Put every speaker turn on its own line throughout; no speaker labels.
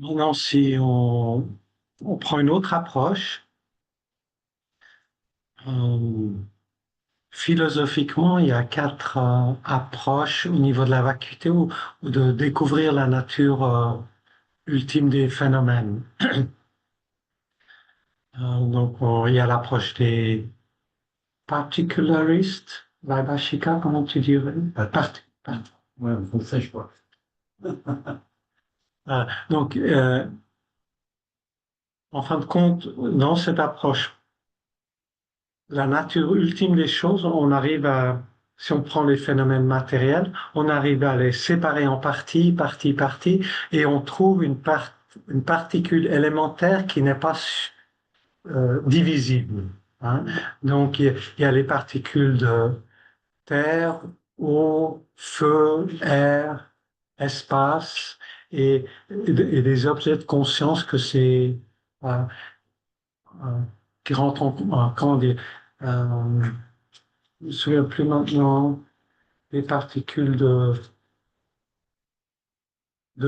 Maintenant, si on prend une autre approche, euh, philosophiquement, il y a quatre approches au niveau de la vacuité ou de découvrir la nature ultime des phénomènes. Il y a l'approche des particularistes, Vaibhashika, comment tu dirais? Ouais, en français, je crois. Donc, en fin de compte, dans cette approche, la nature ultime des choses, on arrive à, si on prend les phénomènes matériels, on arrive à les séparer en parties, et on trouve une particule élémentaire qui n'est pas divisible. Hein. Donc, il y a les particules de terre, eau, feu, air, espace, et, et des objets de conscience que c'est euh, qui rentrent comment dire, je me souviens plus maintenant, des particules de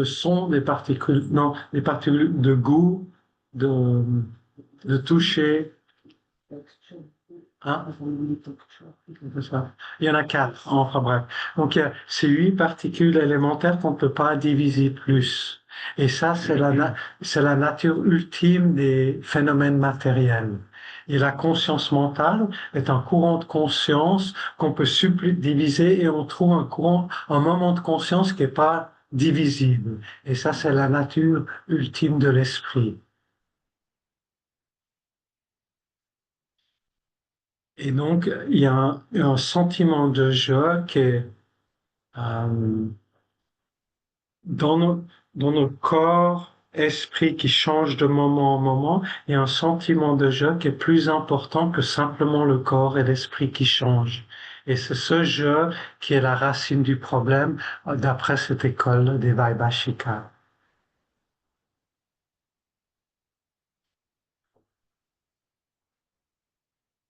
son, des particules, non, des particules de goût, de, de toucher. Hein? Il y en a quatre, enfin bref. Donc il y a ces huit particules élémentaires qu'on ne peut pas diviser plus. Et ça, c'est la nature ultime des phénomènes matériels. Et la conscience mentale est un courant de conscience qu'on peut subdiviser et on trouve un moment de conscience qui n'est pas divisible. Et ça, c'est la nature ultime de l'esprit. Et donc, il y a un sentiment de joie qui est euh, dans dans nos corps, esprit qui change de moment en moment, il y a un sentiment de jeu qui est plus important que simplement le corps et l'esprit qui changent. Et c'est ce jeu qui est la racine du problème d'après cette école des Vaibhashika.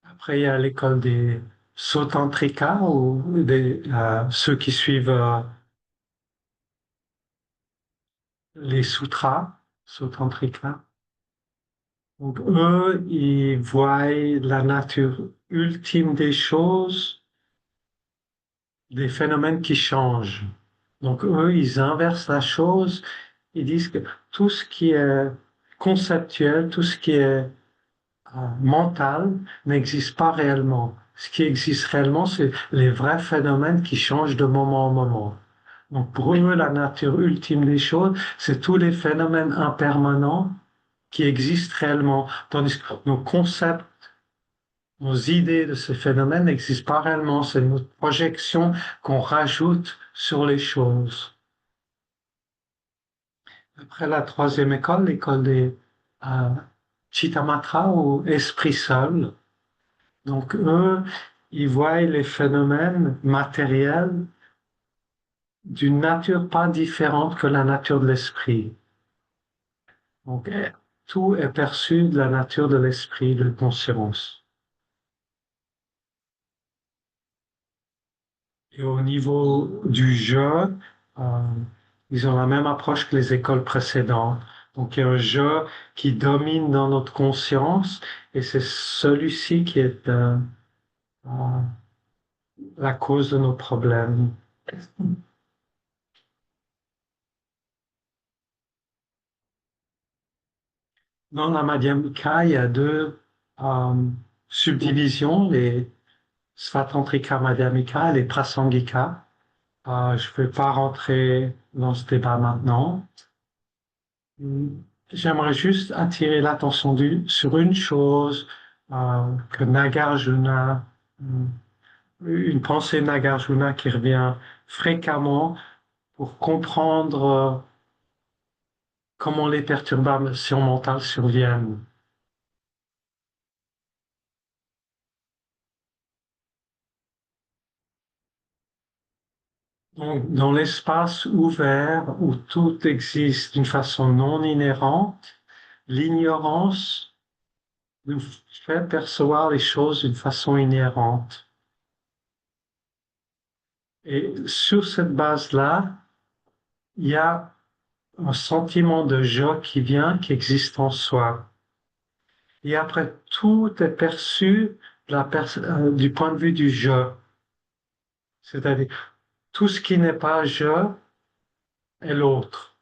Après, il y a l'école des Sautantrika ou ceux qui suivent les sutras, Sautantrika. Donc, eux, ils voient la nature ultime des choses, des phénomènes qui changent. Donc, eux, ils inversent la chose. Ils disent que tout ce qui est conceptuel, tout ce qui est mental n'existe pas réellement. Ce qui existe réellement, c'est les vrais phénomènes qui changent de moment en moment. Donc, pour eux, la nature ultime des choses, c'est tous les phénomènes impermanents qui existent réellement, tandis que nos concepts, nos idées de ces phénomènes n'existent pas réellement, c'est notre projection qu'on rajoute sur les choses. Après la troisième école, l'école des euh, Chittamatra ou Esprit seul, donc eux, ils voient les phénomènes matériels d'une nature pas différente que la nature de l'esprit. Donc tout est perçu de la nature de l'esprit, de conscience. Et au niveau du jeu, euh, ils ont la même approche que les écoles précédentes. Donc il y a un jeu qui domine dans notre conscience et c'est celui-ci qui est euh, la cause de nos problèmes. Dans la Madhyamika, il y a deux euh, subdivisions, les Svatantrika Madhyamika et les Prasangika. Je ne vais pas rentrer dans ce débat maintenant. J'aimerais juste attirer l'attention sur une chose que Nagarjuna, une pensée Nagarjuna qui revient fréquemment pour comprendre comment les perturbations mentales surviennent. Donc, dans l'espace ouvert où tout existe d'une façon non inhérente, l'ignorance nous fait percevoir les choses d'une façon inhérente. Et sur cette base-là, il y a un sentiment de je qui vient, qui existe en soi. Et après, tout est perçu du point de vue du je. C'est-à-dire, tout ce qui n'est pas je est l'autre.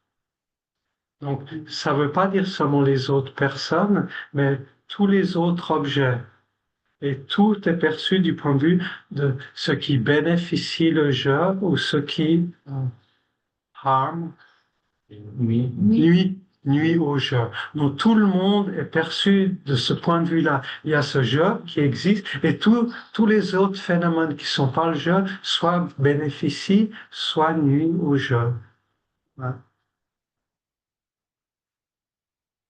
Donc, ça ne veut pas dire seulement les autres personnes, mais tous les autres objets. Et tout est perçu du point de vue de ce qui bénéficie le je ou ce qui harm, nuit au je. Donc tout le monde est perçu de ce point de vue-là. Il y a ce je qui existe et tous les autres phénomènes qui sont pas le je, soit bénéficient, soit nuisent au je. Voilà.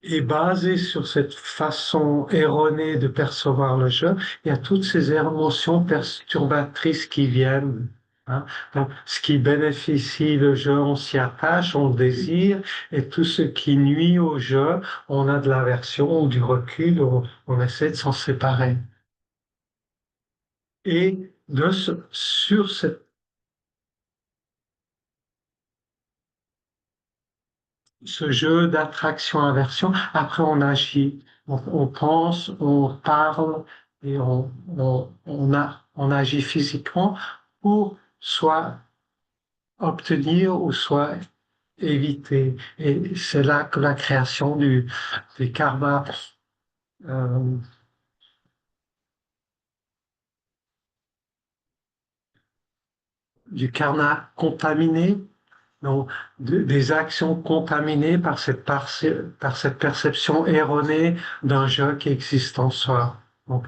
Et basé sur cette façon erronée de percevoir le jeu, il y a toutes ces émotions perturbatrices qui viennent. Hein. Donc, ce qui bénéficie le jeu, on s'y attache, on le désire, et tout ce qui nuit au jeu, on a de l'aversion ou du recul, on essaie de s'en séparer. Et sur ce jeu d'attraction-aversion, après on agit, on pense, on parle et on agit physiquement pour soit obtenir ou soit éviter. Et c'est là que la création des karmas, euh, du karma contaminé, donc des actions contaminées par cette perception erronée d'un je qui existe en soi. Donc,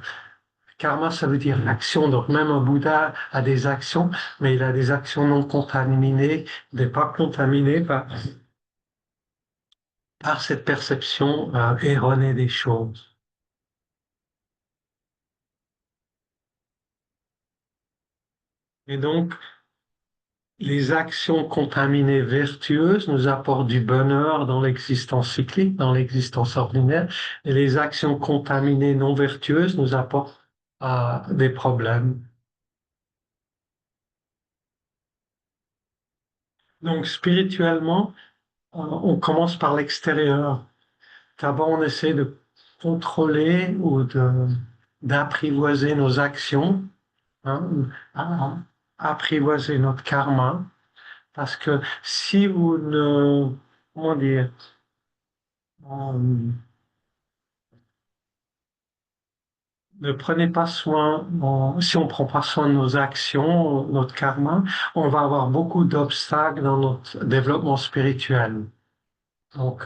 karma, ça veut dire action. Donc, même un Bouddha a des actions, mais il a des actions non contaminées, des pas contaminées par cette perception erronée des choses. Et donc, les actions contaminées vertueuses nous apportent du bonheur dans l'existence cyclique, dans l'existence ordinaire, et les actions contaminées non vertueuses nous apportent des problèmes. Donc, spirituellement, on commence par l'extérieur. D'abord, on essaie de contrôler ou d'apprivoiser nos actions, hein, apprivoiser notre karma, parce que si vous ne, comment dire, euh, ne prenez pas soin, si on ne prend pas soin de nos actions, notre karma, on va avoir beaucoup d'obstacles dans notre développement spirituel. Donc,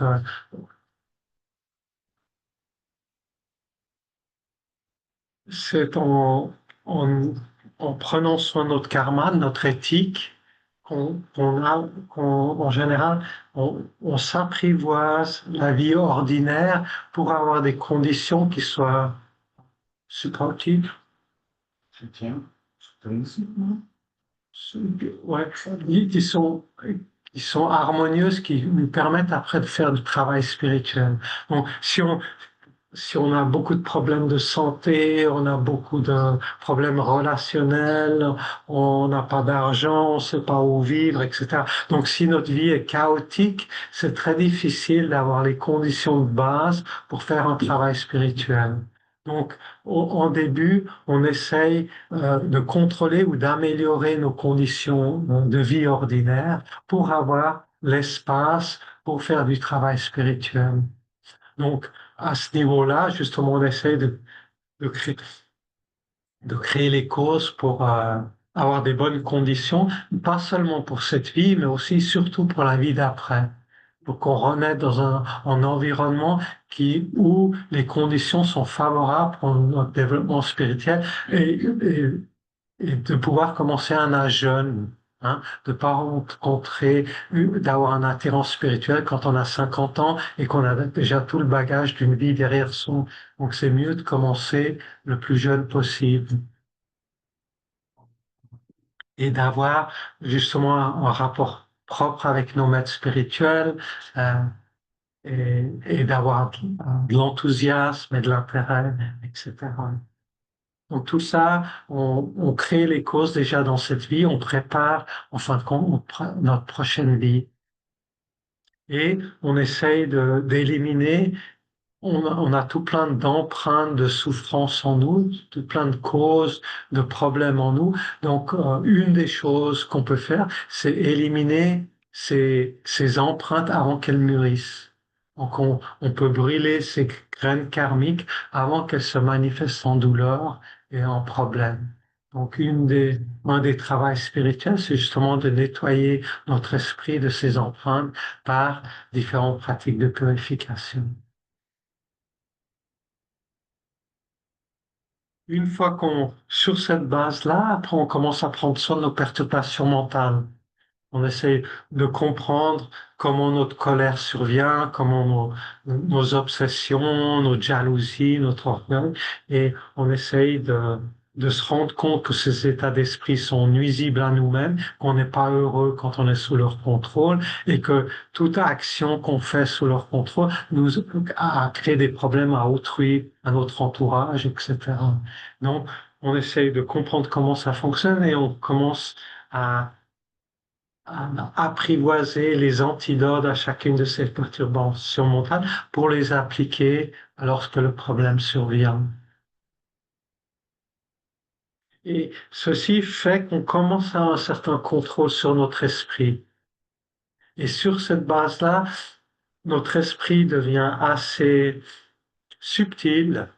c'est en prenant soin de notre karma, de notre éthique, en général, on s'apprivoise la vie ordinaire pour avoir des conditions qui soient supportives. Je tiens. Ouais, qui sont harmonieuses, qui nous permettent après de faire du travail spirituel. Donc, si on a beaucoup de problèmes de santé, on a beaucoup de problèmes relationnels, on n'a pas d'argent, on ne sait pas où vivre, etc. Donc si notre vie est chaotique, c'est très difficile d'avoir les conditions de base pour faire un travail spirituel. Donc en début, on essaye de contrôler ou d'améliorer nos conditions de vie ordinaire pour avoir l'espace pour faire du travail spirituel. Donc, à ce niveau-là, justement, on essaie de créer, de créer les causes pour avoir des bonnes conditions, pas seulement pour cette vie, mais aussi surtout pour la vie d'après, pour qu'on remette dans un environnement où les conditions sont favorables pour notre développement spirituel et de pouvoir commencer à un âge jeune. hein, de ne pas rencontrer, d'avoir un attirant spirituel quand on a 50 ans et qu'on a déjà tout le bagage d'une vie derrière son. Donc c'est mieux de commencer le plus jeune possible et d'avoir justement un rapport propre avec nos maîtres spirituels euh, et d'avoir de l'enthousiasme et de l'intérêt, etc. Donc tout ça, on crée les causes déjà dans cette vie, on prépare en fin de compte notre prochaine vie et on essaye d'éliminer. On a tout plein d'empreintes de souffrance en nous, tout plein de causes, de problèmes en nous. Donc, une des choses qu'on peut faire, c'est éliminer ces empreintes avant qu'elles mûrissent. Donc, on peut brûler ces graines karmiques avant qu'elles se manifestent en douleur et en problème. Donc, un des travaux spirituels, c'est justement de nettoyer notre esprit de ces empreintes par différentes pratiques de purification. Une fois sur cette base-là, après, on commence à prendre soin de nos perturbations mentales. On essaie de comprendre comment notre colère survient, comment nos obsessions, nos jalousies, notre orgueil, et on essaye de se rendre compte que ces états d'esprit sont nuisibles à nous-mêmes, qu'on n'est pas heureux quand on est sous leur contrôle, et que toute action qu'on fait sous leur contrôle nous a créé des problèmes à autrui, à notre entourage, etc. Donc, on essaye de comprendre comment ça fonctionne et on commence à apprivoiser les antidotes à chacune de ces perturbations mentales pour les appliquer lorsque le problème survient. Et ceci fait qu'on commence à avoir un certain contrôle sur notre esprit. Et sur cette base-là, notre esprit devient assez subtil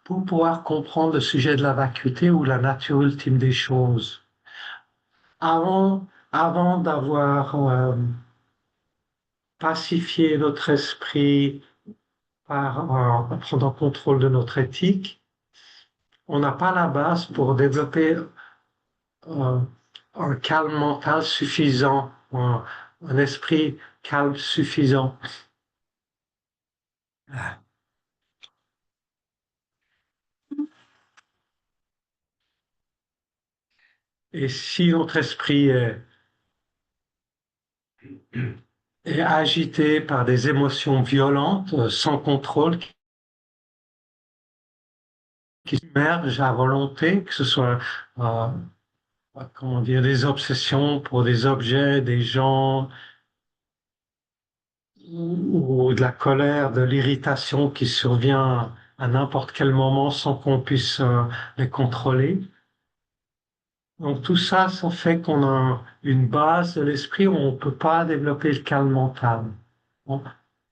pour pouvoir comprendre le sujet de la vacuité ou la nature ultime des choses. Avant d'avoir pacifié notre esprit en prenant contrôle de notre éthique, on n'a pas la base pour développer un, un calme mental suffisant, un esprit calme suffisant. Et si notre esprit est agité par des émotions violentes, sans contrôle, qui émergent à volonté, que ce soit euh, comment dire, des obsessions pour des objets, des gens, ou de la colère, de l'irritation qui survient à n'importe quel moment sans qu'on puisse les contrôler. Donc tout ça, ça fait qu'on a une base de l'esprit où on ne peut pas développer le calme mental. Bon.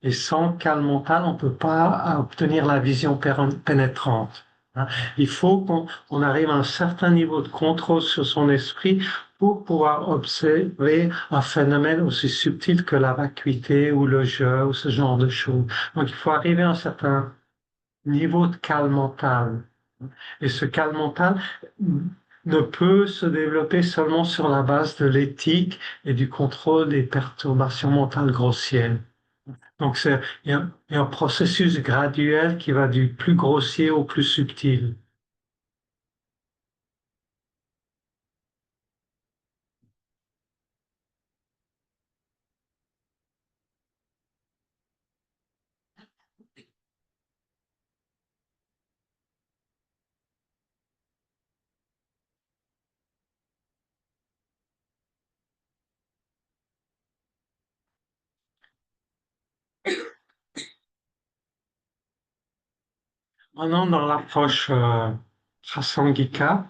Et sans calme mental, on ne peut pas obtenir la vision pénétrante. Hein. Il faut qu'on arrive à un certain niveau de contrôle sur son esprit pour pouvoir observer un phénomène aussi subtil que la vacuité ou le jeu ou ce genre de choses. Donc il faut arriver à un certain niveau de calme mental. Et ce calme mental ne peut se développer seulement sur la base de l'éthique et du contrôle des perturbations mentales grossières. Donc il y a un processus graduel qui va du plus grossier au plus subtil. Maintenant, dans l'approche Prasangika,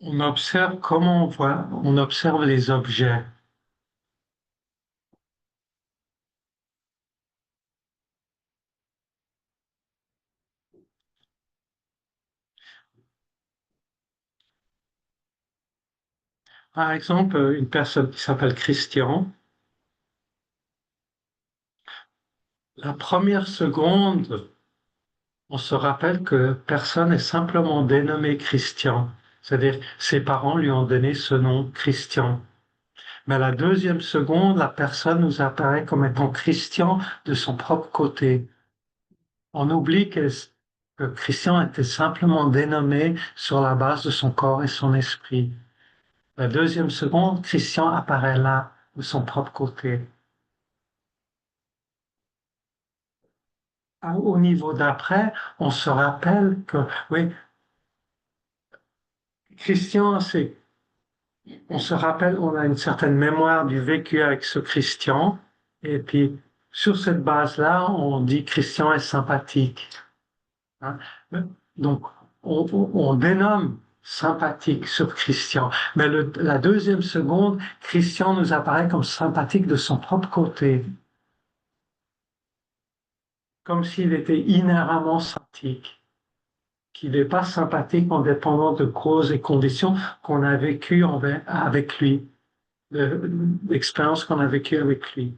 on observe comment on observe les objets. Par exemple, une personne qui s'appelle Christian, la première seconde on se rappelle que personne n'est simplement dénommé Christian. C'est-à-dire, ses parents lui ont donné ce nom Christian. Mais à la deuxième seconde, la personne nous apparaît comme étant Christian de son propre côté. On oublie que Christian était simplement dénommé sur la base de son corps et son esprit. La deuxième seconde, Christian apparaît là, de son propre côté. Au niveau d'après, on se rappelle que, oui, Christian, on se rappelle, on a une certaine mémoire du vécu avec ce Christian, et puis sur cette base-là, on dit Christian est sympathique. Hein. Donc, on dénomme sympathique sur Christian, mais la deuxième seconde, Christian nous apparaît comme sympathique de son propre côté, comme s'il était inhéremment sympathique, qu'il n'est pas sympathique en dépendant de causes et conditions qu'on a vécues avec lui, l'expérience qu'on a vécue avec lui.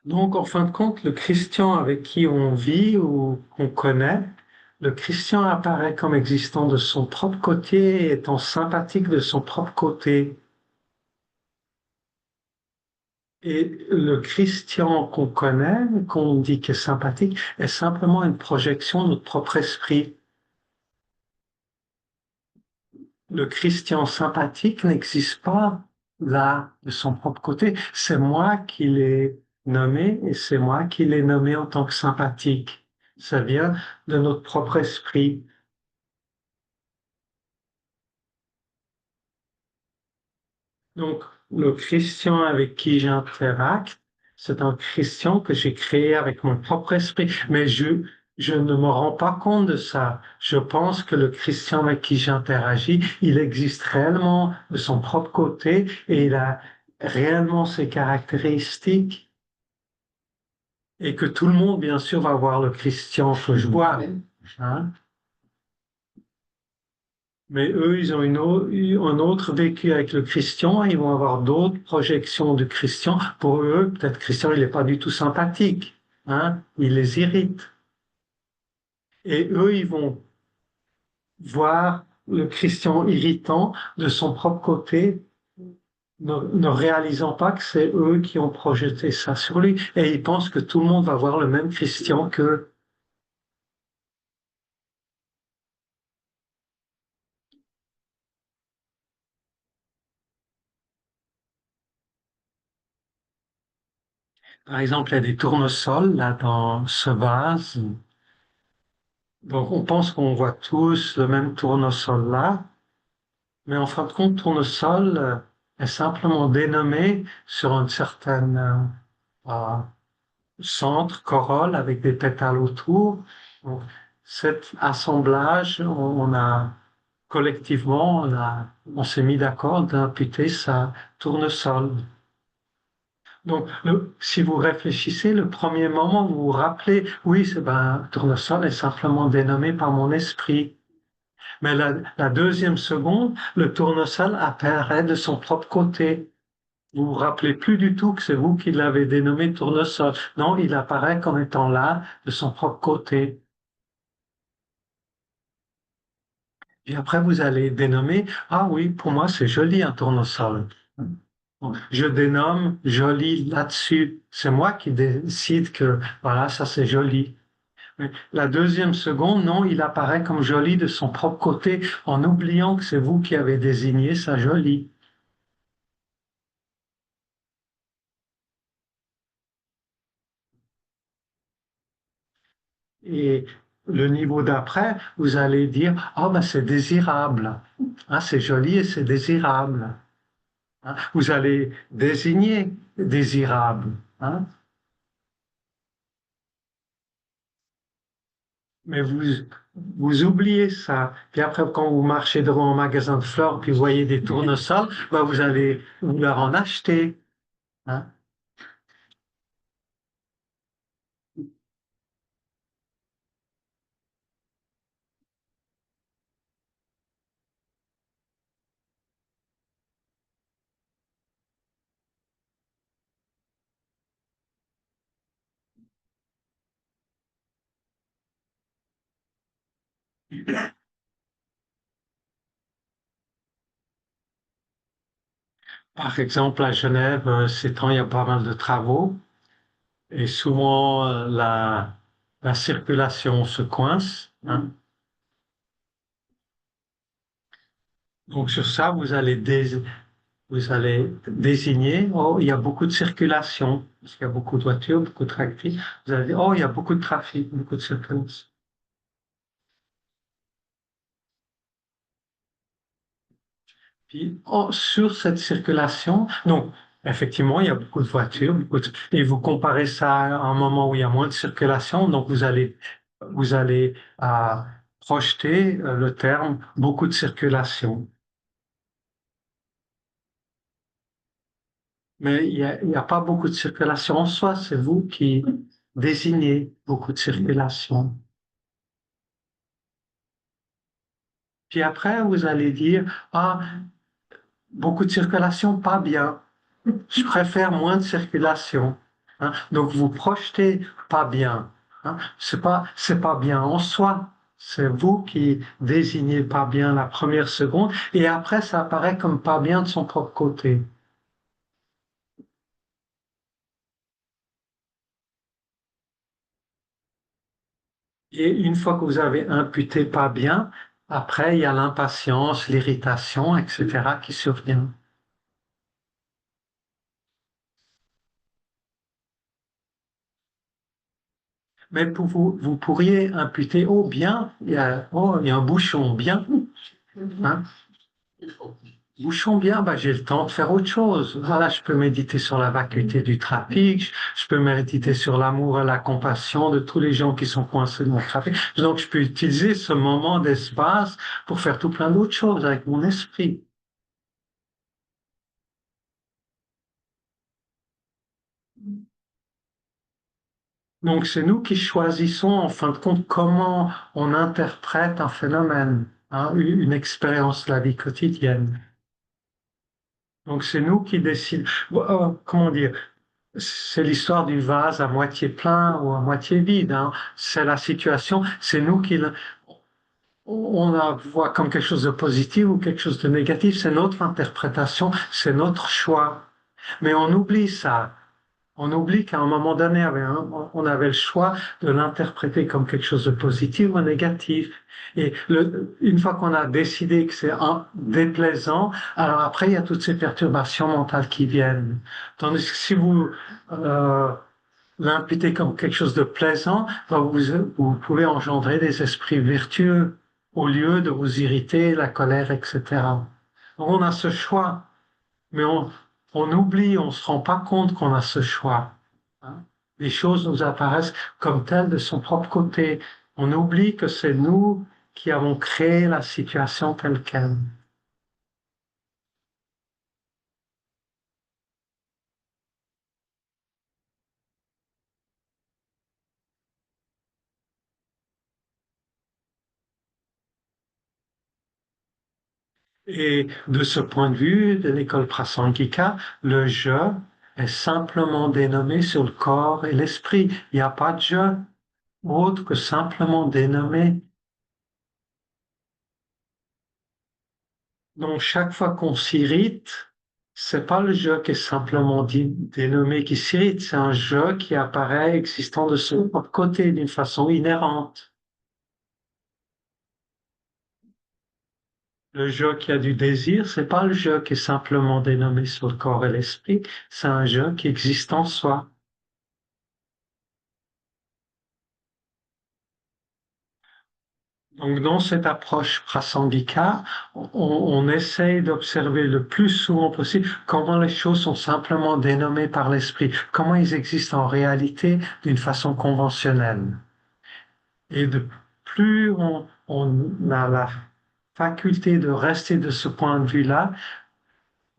Donc, en fin de compte, le Christian avec qui on vit ou qu'on connaît, le Christian apparaît comme existant de son propre côté et étant sympathique de son propre côté. Et le Christian qu'on connaît, qu'on dit qu'est sympathique, est simplement une projection de notre propre esprit. Le Christian sympathique n'existe pas là, de son propre côté. C'est moi qui l'ai nommé et c'est moi qui l'ai nommé en tant que sympathique. Ça vient de notre propre esprit. Donc, le Christian avec qui j'interacte, c'est un Christian que j'ai créé avec mon propre esprit. Mais je ne me rends pas compte de ça. Je pense que le Christian avec qui j'interagis, il existe réellement de son propre côté et il a réellement ses caractéristiques et que tout le monde, bien sûr, va voir le Christian que je vois. Hein? Mais eux, ils ont un autre vécu avec le Christian, ils vont avoir d'autres projections du Christian. Pour eux, peut-être Christian, il n'est pas du tout sympathique, hein, il les irrite. Et eux, ils vont voir le Christian irritant de son propre côté, ne réalisant pas que c'est eux qui ont projeté ça sur lui. Et ils pensent que tout le monde va voir le même Christian qu'eux. Par exemple, il y a des tournesols là dans ce vase. Donc, on pense qu'on voit tous le même tournesol là. Mais en fin de compte, tournesol est simplement dénommé sur un certain centre, corolle avec des pétales autour. Donc, cet assemblage, on a collectivement, on s'est mis d'accord d'imputer ça tournesol. Donc, si vous réfléchissez, le premier moment, vous vous rappelez, oui, tournesol est simplement dénommé par mon esprit. Mais la deuxième seconde, le tournesol apparaît de son propre côté. Vous vous rappelez plus du tout que c'est vous qui l'avez dénommé tournesol. Non, il apparaît comme étant là, de son propre côté. Et après, vous allez dénommer, ah oui, pour moi, c'est joli un tournesol. Je dénomme joli là-dessus. C'est moi qui décide que, voilà, ça c'est joli. Mais la deuxième seconde, non, il apparaît comme joli de son propre côté en oubliant que c'est vous qui avez désigné ça joli. Et le niveau d'après, vous allez dire, ah ben c'est désirable. Hein, c'est joli et c'est désirable. Hein, vous allez désigner désirable. Hein, mais vous oubliez ça. Puis après, quand vous marchez devant un magasin de fleurs, puis vous voyez des tournesols, ben vous allez vous leur en acheter. Hein. Par exemple, à Genève, ces temps, il y a pas mal de travaux et souvent la circulation se coince, hein. Donc sur ça, vous allez désigner, oh, il y a beaucoup de circulation, parce qu'il y a beaucoup de voitures, beaucoup de trafic. Vous allez dire, oh, il y a beaucoup de trafic, beaucoup de circulation. Puis, oh, sur cette circulation, donc, effectivement, il y a beaucoup de voitures, et vous comparez ça à un moment où il y a moins de circulation, donc vous allez projeter le terme beaucoup de circulation. Mais il y a pas beaucoup de circulation en soi, c'est vous qui désignez beaucoup de circulation. Puis après, vous allez dire, ah, beaucoup de circulation, pas bien. Je préfère moins de circulation, hein. Donc vous projetez pas bien, hein. C'est pas bien en soi. C'est vous qui désignez pas bien la première seconde et après ça apparaît comme pas bien de son propre côté. Et une fois que vous avez imputé pas bien, après il y a l'impatience, l'irritation, etc. qui survient. Mais vous pourriez imputer, oh bien, il y a un bouchon, bien, hein. Bouchon bien, bah, j'ai le temps de faire autre chose. Voilà, je peux méditer sur la vacuité du trafic, je peux méditer sur l'amour et la compassion de tous les gens qui sont coincés dans le trafic. Donc, je peux utiliser ce moment d'espace pour faire tout plein d'autres choses avec mon esprit. Donc, c'est nous qui choisissons, en fin de compte, comment on interprète un phénomène, hein, une expérience de la vie quotidienne. Donc, c'est nous qui décidons. Comment dire? C'est l'histoire du vase à moitié plein ou à moitié vide, hein. C'est la situation, c'est nous on la voit comme quelque chose de positif ou quelque chose de négatif, c'est notre interprétation, c'est notre choix. Mais on oublie ça. On oublie qu'à un moment donné, on avait le choix de l'interpréter comme quelque chose de positif ou négatif. Et une fois qu'on a décidé que c'est déplaisant, alors après, il y a toutes ces perturbations mentales qui viennent. Tandis que si vous euh, l'imputez comme quelque chose de plaisant, ben vous pouvez engendrer des esprits vertueux au lieu de vous irriter, la colère, etc. Donc on a ce choix, mais on oublie, on se rend pas compte qu'on a ce choix, hein. Les choses nous apparaissent comme telles de son propre côté. On oublie que c'est nous qui avons créé la situation telle qu'elle. Et de ce point de vue, de l'école Prasangika, le je est simplement dénommé sur le corps et l'esprit. Il n'y a pas de je autre que simplement dénommé. Donc chaque fois qu'on s'irrite, c'est pas le je qui est simplement dénommé qui s'irrite, c'est un je qui apparaît existant de son propre côté d'une façon inhérente. Le je qui a du désir, c'est pas le je qui est simplement dénommé sur le corps et l'esprit, c'est un je qui existe en soi. Donc, dans cette approche prasangika, on essaye d'observer le plus souvent possible comment les choses sont simplement dénommées par l'esprit, comment ils existent en réalité d'une façon conventionnelle. Et de plus on a la faculté de rester de ce point de vue-là,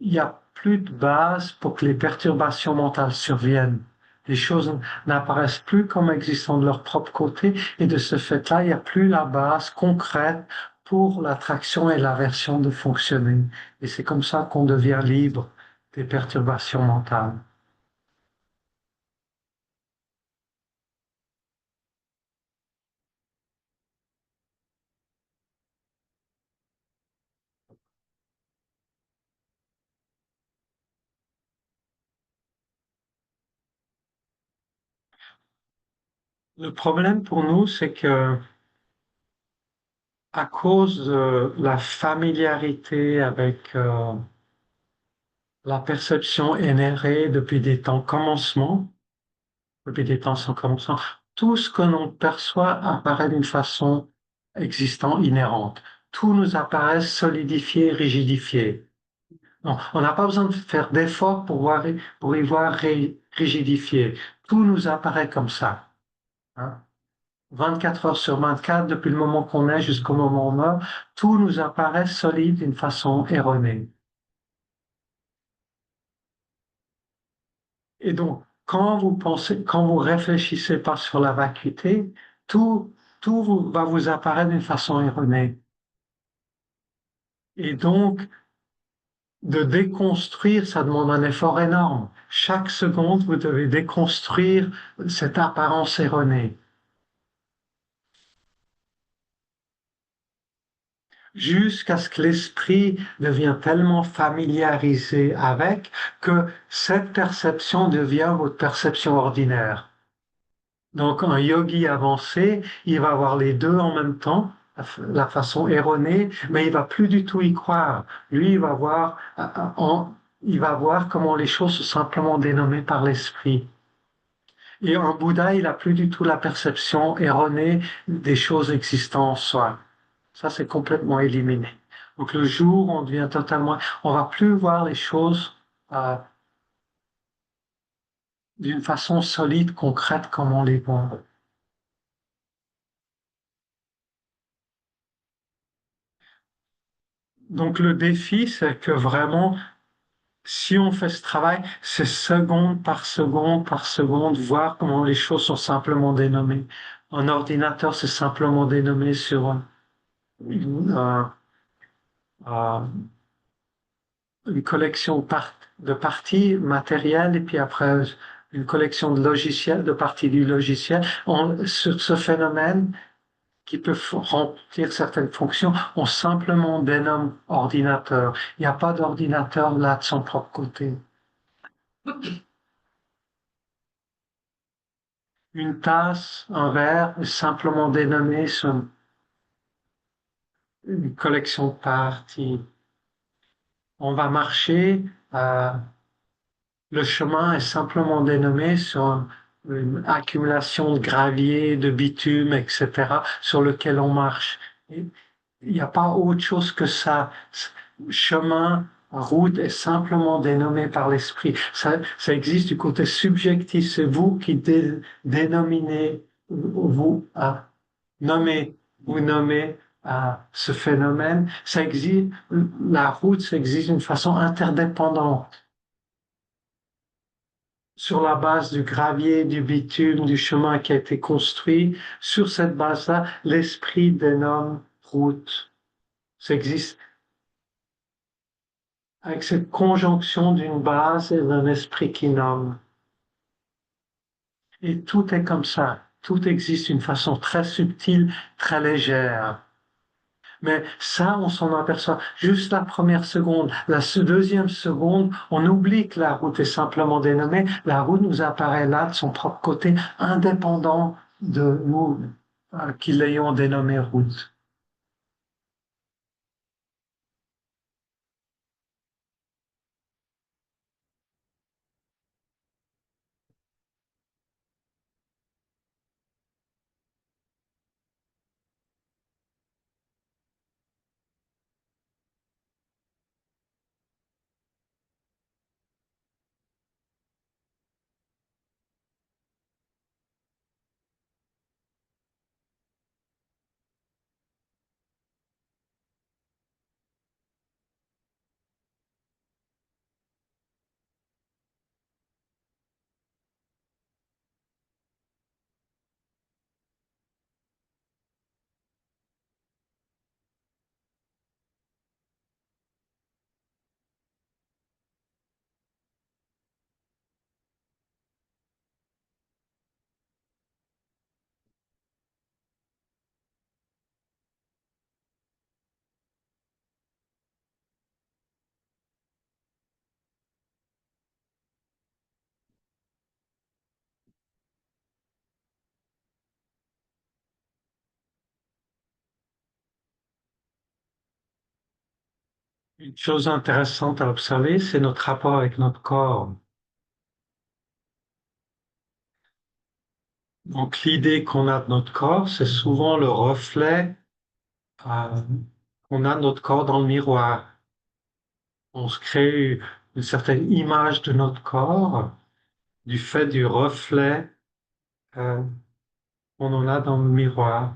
il n'y a plus de base pour que les perturbations mentales surviennent. Les choses n'apparaissent plus comme existant de leur propre côté et de ce fait-là, il n'y a plus la base concrète pour l'attraction et l'aversion de fonctionner. Et c'est comme ça qu'on devient libre des perturbations mentales. Le problème pour nous, c'est que à cause de la familiarité avec la perception énérée depuis des temps commencement, depuis des temps sans commencement, tout ce que l'on perçoit apparaît d'une façon existant, inhérente. Tout nous apparaît solidifié, rigidifié. Non, on n'a pas besoin de faire d'efforts pour y voir rigidifié. Tout nous apparaît comme ça. Hein. 24 heures sur 24, depuis le moment qu'on est jusqu'au moment où on meurt, tout nous apparaît solide d'une façon erronée. Et donc, quand vous pensez, quand vous réfléchissez pas sur la vacuité, tout, va vous apparaître d'une façon erronée. Et donc, de déconstruire, ça demande un effort énorme. Chaque seconde, vous devez déconstruire cette apparence erronée. Jusqu'à ce que l'esprit devient tellement familiarisé avec que cette perception devient votre perception ordinaire. Donc un yogi avancé, il va avoir les deux en même temps, la façon erronée, mais il va plus du tout y croire. Lui, il va voir comment les choses sont simplement dénommées par l'esprit. Et un Bouddha, il a plus du tout la perception erronée des choses existant en soi. Ça, c'est complètement éliminé. Donc le jour, on devient totalement, on va plus voir les choses euh, d'une façon solide, concrète, comme on les voit. Donc le défi, c'est que vraiment, si on fait ce travail, c'est seconde par seconde par seconde, voir comment les choses sont simplement dénommées. Un ordinateur, c'est simplement dénommé sur une, euh, une collection de parties matérielles et puis après une collection de logiciels, de parties du logiciel. Sur ce phénomène qui peut remplir certaines fonctions, on simplement dénomme ordinateur. Il n'y a pas d'ordinateur là de son propre côté. Une tasse, un verre est simplement dénommé sur une collection de parties. On va marcher, le chemin est simplement dénommé sur une accumulation de gravier, de bitume, etc., sur lequel on marche. Il n'y a pas autre chose que ça. Chemin, route est simplement dénommé par l'esprit. Ça existe du côté subjectif. C'est vous qui dénominez, vous nommez, vous nommez ce phénomène. Ça existe, la route, ça existe d'une façon interdépendante sur la base du gravier, du bitume, du chemin qui a été construit. Sur cette base-là, l'esprit dénomme route. Ça existe avec cette conjonction d'une base et d'un esprit qui nomme. Et tout est comme ça. Tout existe d'une façon très subtile, très légère. Mais ça, on s'en aperçoit juste la première seconde. La deuxième seconde, on oublie que la route est simplement dénommée. La route nous apparaît là de son propre côté, indépendant de nous qui l'ayons dénommée route. Une chose intéressante à observer, c'est notre rapport avec notre corps. Donc l'idée qu'on a de notre corps, c'est souvent le reflet euh, qu'on a de notre corps dans le miroir. On se crée une certaine image de notre corps du fait du reflet euh, qu'on en a dans le miroir.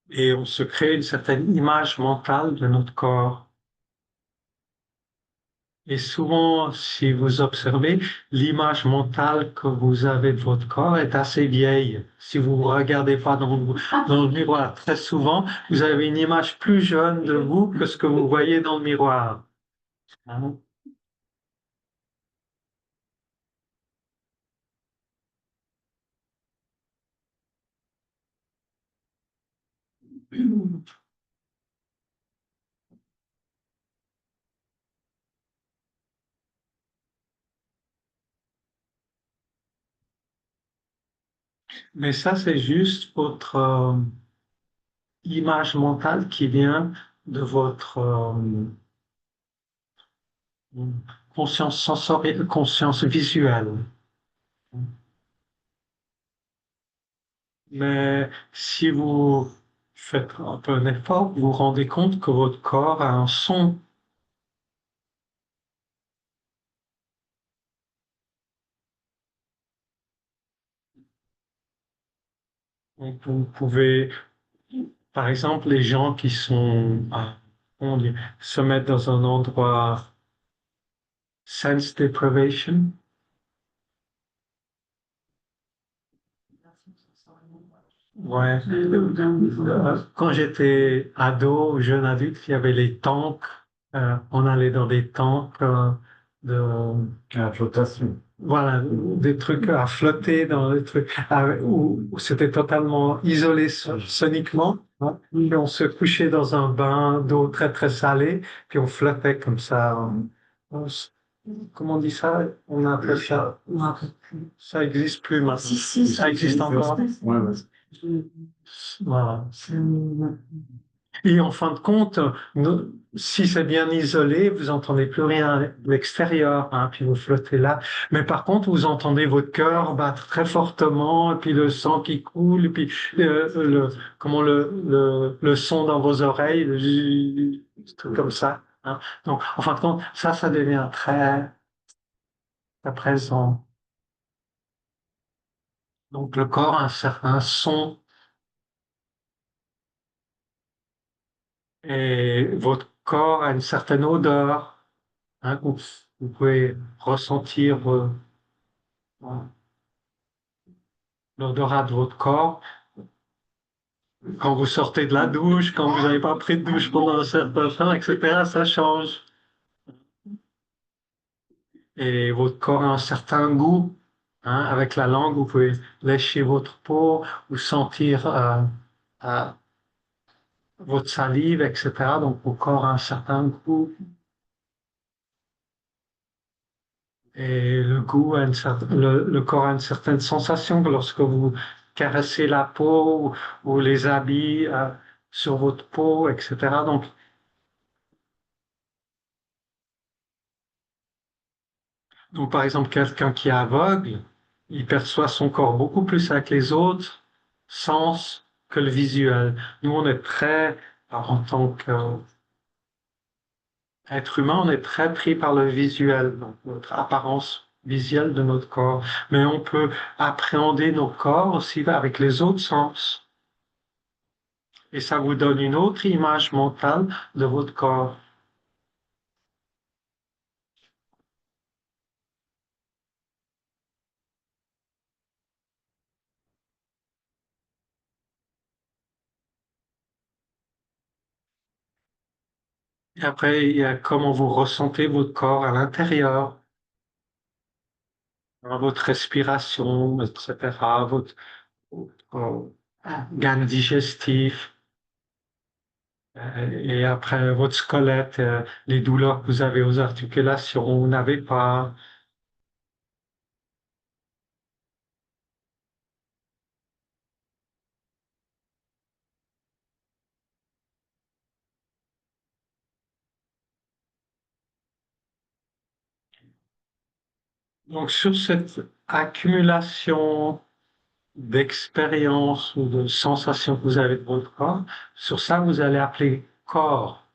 Et on se crée une certaine image mentale de notre corps. Et souvent, si vous observez, l'image mentale que vous avez de votre corps est assez vieille. Si vous ne vous regardez pas dans le miroir très souvent, vous avez une image plus jeune de vous que ce que vous voyez dans le miroir. Hein. Mais ça, c'est juste votre image mentale qui vient de votre conscience sensorielle, conscience visuelle. Mais si vous faites un peu un effort, vous vous rendez compte que votre corps a un son. Donc, vous pouvez, par exemple, les gens qui sont, comment dire, se mettre dans un endroit sense deprivation. Ouais. Quand j'étais ado ou jeune adulte, il y avait les temples. On allait dans des temples de
La flottation.
voilà, des trucs à flotter dans des trucs où c'était totalement isolé soniquement. Hein. Et on se couchait dans un bain d'eau très très salée, puis on flottait comme ça. Comment on dit ça? On appelle ça. Ça existe plus maintenant. Ça existe encore.
Ouais, ouais.
Voilà. Et en fin de compte, si c'est bien isolé, vous entendez plus rien de l'extérieur, hein, puis vous flottez là. Mais par contre, vous entendez votre cœur battre très fortement, et puis le sang qui coule, et puis comment le son dans vos oreilles, le truc comme ça. Hein. Donc, en fin de compte, ça devient très, très présent. Donc, le corps a un certain son et votre corps a une certaine odeur. Hein, vous pouvez ressentir l'odorat de votre corps quand vous sortez de la douche, quand vous n'avez pas pris de douche pendant un certain temps, etc. Ça change. Et votre corps a un certain goût. Hein, avec la langue, vous pouvez lécher votre peau ou sentir euh, votre salive, etc. Donc, votre corps a un certain goût. Et le goût a le corps a une certaine sensation que lorsque vous caressez la peau ou les habits sur votre peau, etc. Donc, par exemple, quelqu'un qui est aveugle, il perçoit son corps beaucoup plus avec les autres sens que le visuel. Nous, on est très, en tant qu'être humain, on est très pris par le visuel, donc notre apparence visuelle de notre corps. Mais on peut appréhender nos corps aussi avec les autres sens. Et ça vous donne une autre image mentale de votre corps. Et après, il y a comment vous ressentez votre corps à l'intérieur, hein, votre respiration, etc., votre organes digestifs, et après votre squelette, les douleurs que vous avez aux articulations, vous n'avez pas. Donc sur cette accumulation d'expériences ou de sensations que vous avez de votre corps, sur ça vous allez appeler corps.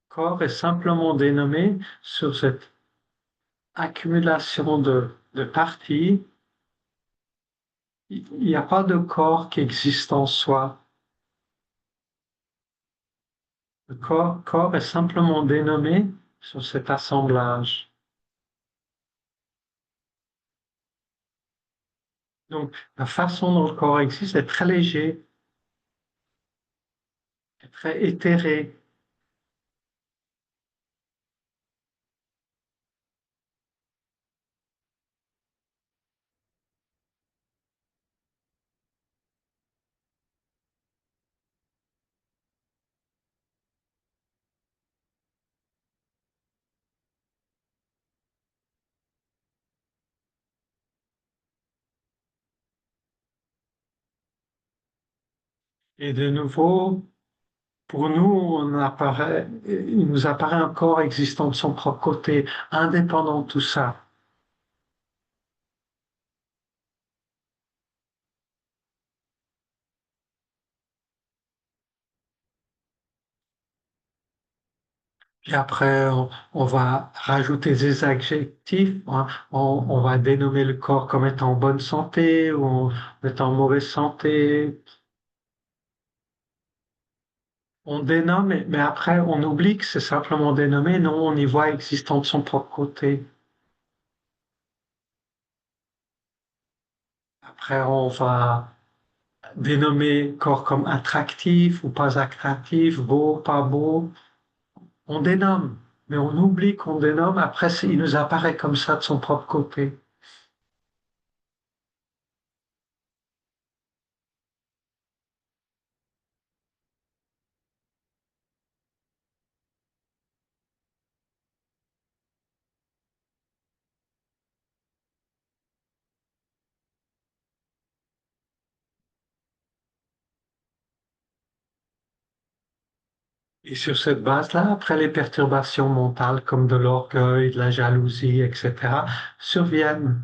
Corps est simplement dénommé sur cette accumulation de parties. Il n'y a pas de corps qui existe en soi. Le corps est simplement dénommé sur cet assemblage. Donc, la façon dont le corps existe est très léger, est très éthéré. Et de nouveau, pour nous, il nous apparaît un corps existant de son propre côté, indépendant de tout ça. Puis après, on va rajouter des adjectifs, hein. On va dénommer le corps comme étant en bonne santé ou étant en mauvaise santé. On dénomme, mais après, on oublie que c'est simplement dénommé. Non, on y voit existant de son propre côté. Après, on va dénommer corps comme attractif ou pas attractif, beau, pas beau. On dénomme, mais on oublie qu'on dénomme. Après, il nous apparaît comme ça de son propre côté. Et sur cette base-là, après les perturbations mentales comme de l'orgueil, de la jalousie, etc., surviennent.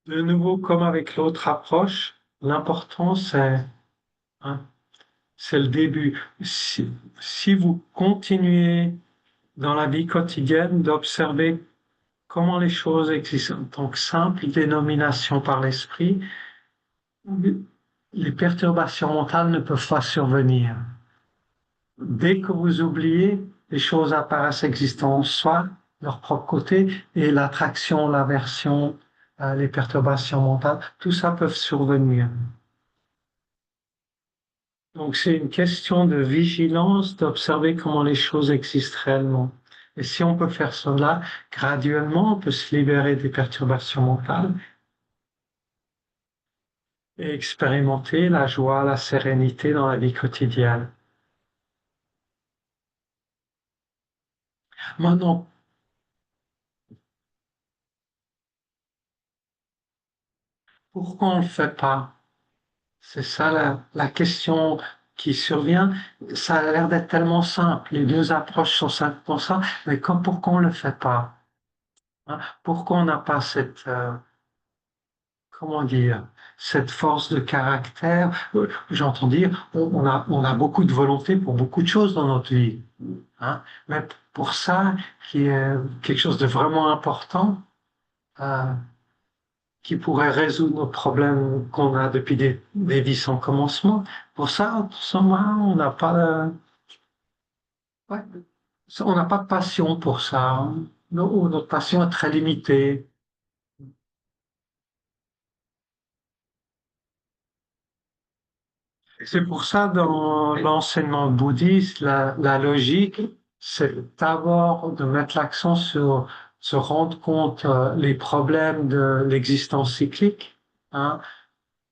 De nouveau, comme avec l'autre approche, l'important hein, c'est le début. Si vous continuez dans la vie quotidienne d'observer comment les choses existent en tant que simple dénomination par l'esprit, les perturbations mentales ne peuvent pas survenir. Dès que vous oubliez, les choses apparaissent existant en soi, leur propre côté, et l'attraction, l'aversion, les perturbations mentales, tout ça peut survenir. Donc c'est une question de vigilance, d'observer comment les choses existent réellement. Et si on peut faire cela, graduellement, on peut se libérer des perturbations mentales et expérimenter la joie, la sérénité dans la vie quotidienne. Maintenant, pourquoi on ne le fait pas? C'est ça la question qui survient. Ça a l'air d'être tellement simple. Les deux approches sont simplement ça, mais pourquoi on ne le fait pas? Hein? Pourquoi on n'a pas comment dire, cette force de caractère? J'entends dire, on a beaucoup de volonté pour beaucoup de choses dans notre vie. Hein? Mais pour ça, qui est quelque chose de vraiment important, euh, qui pourrait résoudre nos problèmes qu'on a depuis des vies sans commencement. Pour ça, tout simplement, on n'a pas, ouais, on n'a pas de passion pour ça, hein. Notre passion est très limitée. C'est pour ça, dans l'enseignement bouddhiste, la logique, c'est d'abord de mettre l'accent sur se rendre compte les problèmes de l'existence cyclique, hein,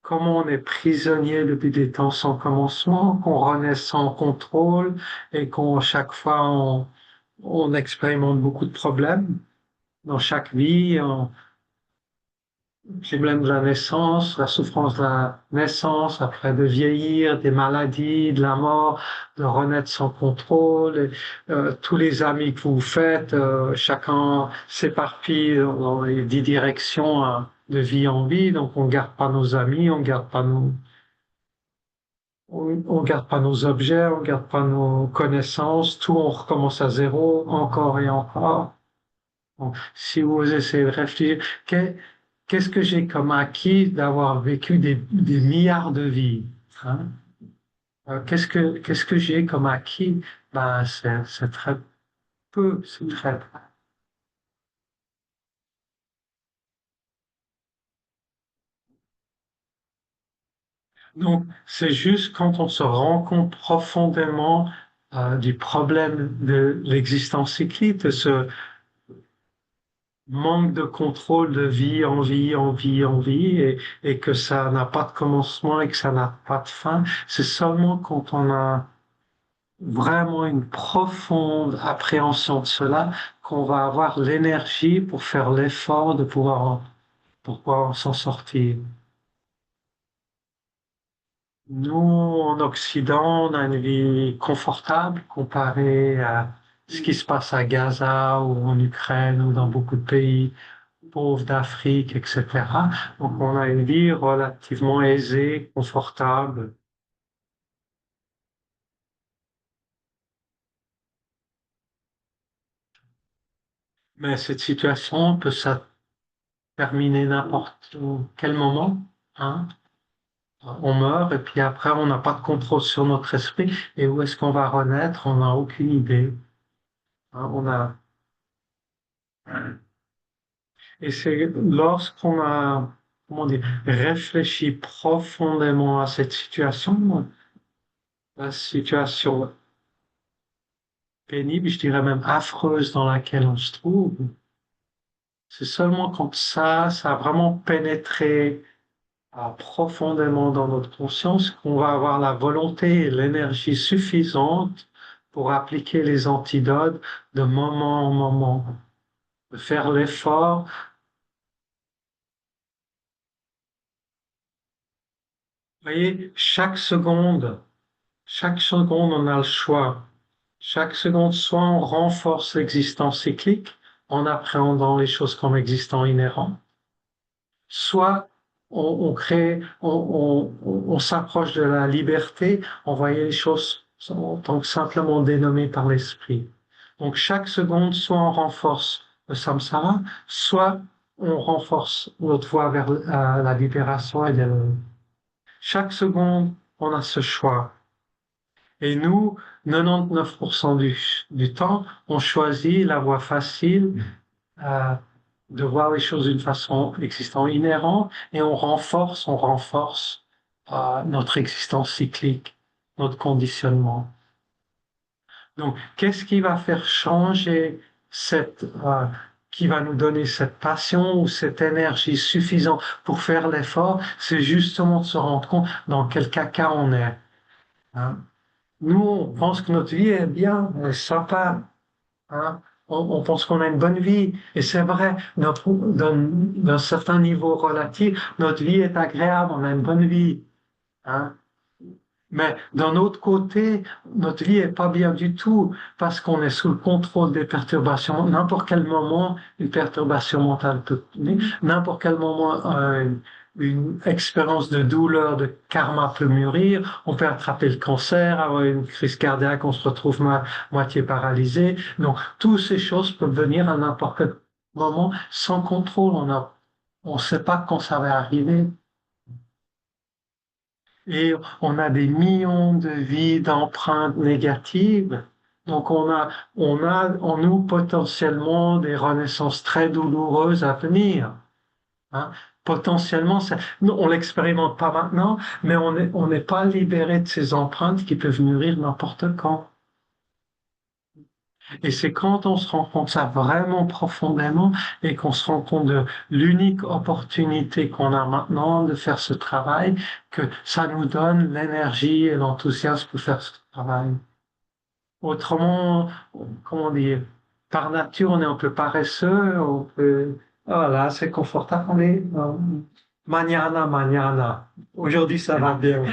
comment on est prisonnier depuis des temps sans commencement, qu'on renaît sans contrôle et qu'on chaque fois on expérimente beaucoup de problèmes dans chaque vie, le problème de la naissance, la souffrance de la naissance, après de vieillir, des maladies, de la mort, de renaître sans contrôle, tous les amis que vous faites, chacun s'éparpille dans les 10 directions de vie en vie, donc on garde pas nos amis, on garde pas nos objets, on garde pas nos connaissances, tout on recommence à zéro, encore et encore. Bon, si vous essayez de réfléchir, qu'est-ce que j'ai comme acquis d'avoir vécu des milliards de vies, hein? Qu'est-ce que j'ai comme acquis? Ben, c'est très peu, c'est très peu. Donc, c'est juste quand on se rend compte profondément du problème de l'existence cyclique, de ce manque de contrôle de vie en vie, en vie, en vie, et que ça n'a pas de commencement et que ça n'a pas de fin. C'est seulement quand on a vraiment une profonde appréhension de cela qu'on va avoir l'énergie pour faire l'effort de pour pouvoir s'en sortir. Nous, en Occident, on a une vie confortable comparée à ce qui se passe à Gaza ou en Ukraine ou dans beaucoup de pays pauvres d'Afrique, etc. Donc, on a une vie relativement aisée, confortable. Mais cette situation peut se terminer n'importe quel moment, hein. On meurt et puis après, on n'a pas de contrôle sur notre esprit. Et où est-ce qu'on va renaître? On n'a aucune idée, hein. Et c'est lorsqu'on a, comment dire, réfléchi profondément à cette situation, la situation pénible, je dirais même affreuse dans laquelle on se trouve, c'est seulement quand ça a vraiment pénétré profondément dans notre conscience qu'on va avoir la volonté et l'énergie suffisante pour appliquer les antidotes de moment en moment, de faire l'effort. Vous voyez, chaque seconde, on a le choix. Chaque seconde, soit on renforce l'existence cyclique en appréhendant les choses comme existant inhérents, soit on crée, on s'approche de la liberté, on voit les choses en tant que simplement dénommées par l'esprit. Donc chaque seconde, soit on renforce le samsara, soit on renforce notre voie vers la libération et l'éveil. Chaque seconde, on a ce choix. Et nous, 99% du temps, on choisit la voie facile, euh, de voir les choses d'une façon existant inhérente et on renforce notre existence cyclique, notre conditionnement. Donc, qu'est-ce qui va faire changer qui va nous donner cette passion ou cette énergie suffisante pour faire l'effort? C'est justement de se rendre compte dans quel caca on est, hein. Nous, on pense que notre vie est bien, elle est sympa, hein. On pense qu'on a une bonne vie, et c'est vrai, d'un certain niveau relatif, notre vie est agréable, on a une bonne vie, hein. Mais d'un autre côté, notre vie est pas bien du tout parce qu'on est sous le contrôle des perturbations. N'importe quel moment, une perturbation mentale peut venir. N'importe quel moment, une expérience de douleur, de karma peut mûrir. On peut attraper le cancer, avoir une crise cardiaque, on se retrouve moitié paralysé. Donc, toutes ces choses peuvent venir à n'importe quel moment sans contrôle. On sait pas quand ça va arriver. Et on a des millions de vies d'empreintes négatives. Donc on a en nous potentiellement des renaissances très douloureuses à venir, hein. Potentiellement, on l'expérimente pas maintenant, mais on n'est pas libéré de ces empreintes qui peuvent mûrir n'importe quand. Et c'est quand on se rend compte ça vraiment profondément et qu'on se rend compte de l'unique opportunité qu'on a maintenant de faire ce travail, que ça nous donne l'énergie et l'enthousiasme pour faire ce travail. Autrement, comment dire, par nature, on est un peu paresseux, on peut, voilà, c'est confortable, allez, mañana, mañana. Aujourd'hui, ça va bien.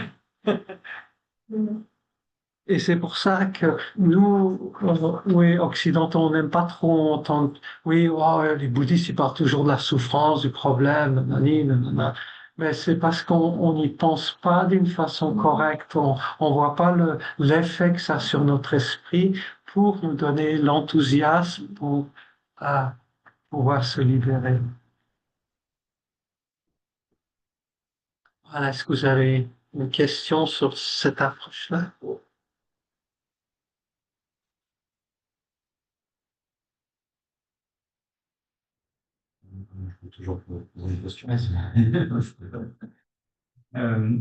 Et c'est pour ça que nous, oui, occidentaux, on n'aime pas trop entendre, oui, oh, les bouddhistes, ils parlent toujours de la souffrance, du problème, nanani, nanana. Mais c'est parce qu'on n'y pense pas d'une façon correcte, on voit pas l'effet que ça a sur notre esprit pour nous donner l'enthousiasme pour pouvoir se libérer. Voilà, est-ce que vous avez une question sur cette approche-là?
Je peux toujours poser une question. Euh,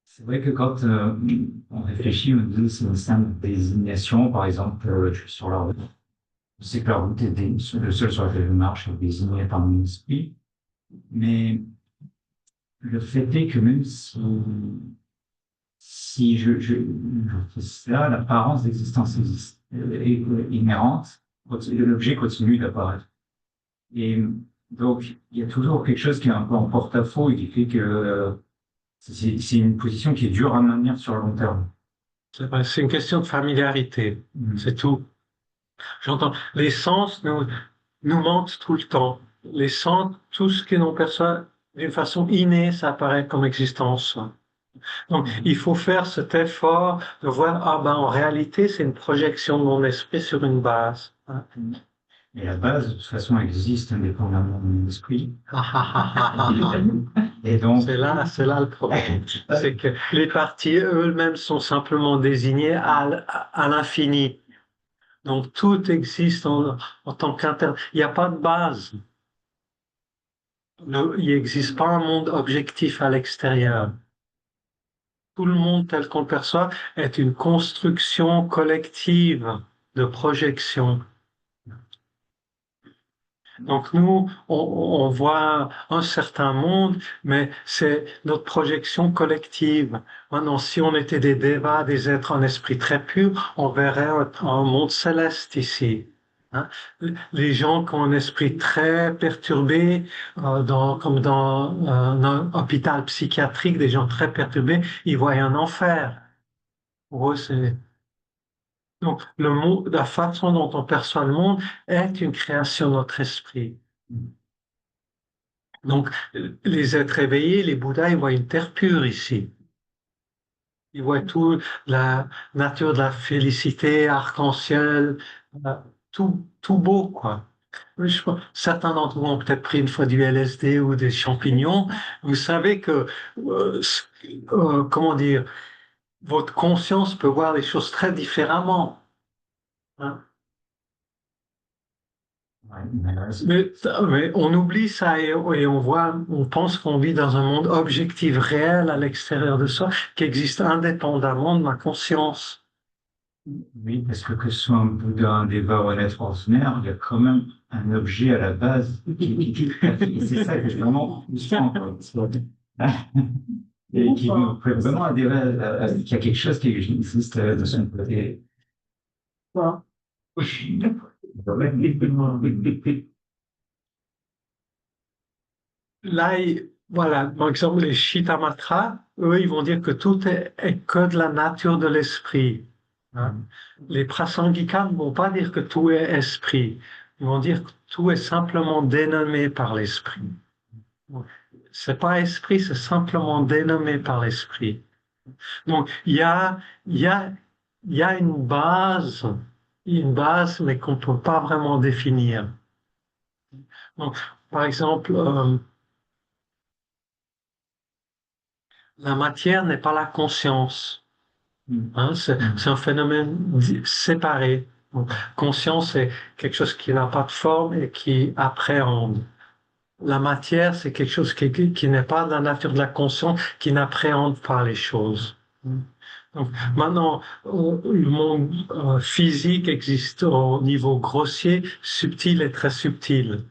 c'est vrai que quand on réfléchit, on dit c'est une simple désignation. Par exemple, je suis sur la route. Je sais que la route est le seul sur lequel je marche est désigné par mon esprit. Mais le fait est que même si je fais cela, l'apparence d'existence est inhérente, l'objet continue d'apparaître. Et donc, il y a toujours quelque chose qui est un peu en porte-à-faux et qui fait que c'est une position qui est dure à maintenir sur le long terme.
C'est vrai, c'est une question de familiarité, c'est tout. J'entends. Les sens nous mentent tout le temps. Les sens, tout ce que l'on perçoit d'une façon innée, ça apparaît comme existence. Donc, il faut faire cet effort de voir, ah ben, en réalité, c'est une projection de mon esprit sur une base.
Et la base, de toute façon, existe indépendamment de mon esprit. Et donc,
c'est là le problème. C'est que les parties eux-mêmes sont simplement désignées à l'infini. Donc tout existe en tant qu'inter. Il n'y a pas de base. Il n'existe pas un monde objectif à l'extérieur. Tout le monde tel qu'on le perçoit est une construction collective de projection. Donc nous, on voit un certain monde, mais c'est notre projection collective. Maintenant, si on était des devas, des êtres en esprit très pur, on verrait un monde céleste ici. Hein. Les gens qui ont un esprit très perturbé, comme dans un hôpital psychiatrique, des gens très perturbés, ils voient un enfer. Pour eux, c'est donc la façon dont on perçoit le monde est une création de notre esprit. Donc, les êtres éveillés, les Bouddhas, ils voient une terre pure ici. Ils voient tout, la nature de la félicité, arc-en-ciel, tout beau, quoi. Certains d'entre vous ont peut-être pris une fois du LSD ou des champignons. Vous savez que, comment dire, votre conscience peut voir les choses très différemment. Hein. Mais on oublie ça et on pense qu'on vit dans un monde objectif réel à l'extérieur de soi qui existe indépendamment de ma conscience.
oui, parce que ce soit un Bouddha, un déva ou un être ordinaire, il y a quand même un objet à la base et c'est ça que je vraiment frustrant, quoi. Et qui nous fait vraiment adhérer qu'il y a quelque chose qui existe de son côté.
Voilà. Là, voilà, par exemple, les Shittamatra, eux, ils vont dire que tout est que de la nature de l'esprit. Hein. Les Prasangika ne vont pas dire que tout est esprit. Ils vont dire que tout est simplement dénommé par l'esprit. C'est pas esprit, c'est simplement dénommé par l'esprit. Donc, il y a, il y a une base, mais qu'on ne peut pas vraiment définir. Donc, par exemple, la matière n'est pas la conscience. Hein, c'est un phénomène séparé. Donc, conscience, c'est quelque chose qui n'a pas de forme et qui appréhende. La matière, c'est quelque chose qui n'est pas de la nature de la conscience, qui n'appréhende pas les choses. Donc, maintenant, le monde physique existe au niveau grossier, subtil et très subtil.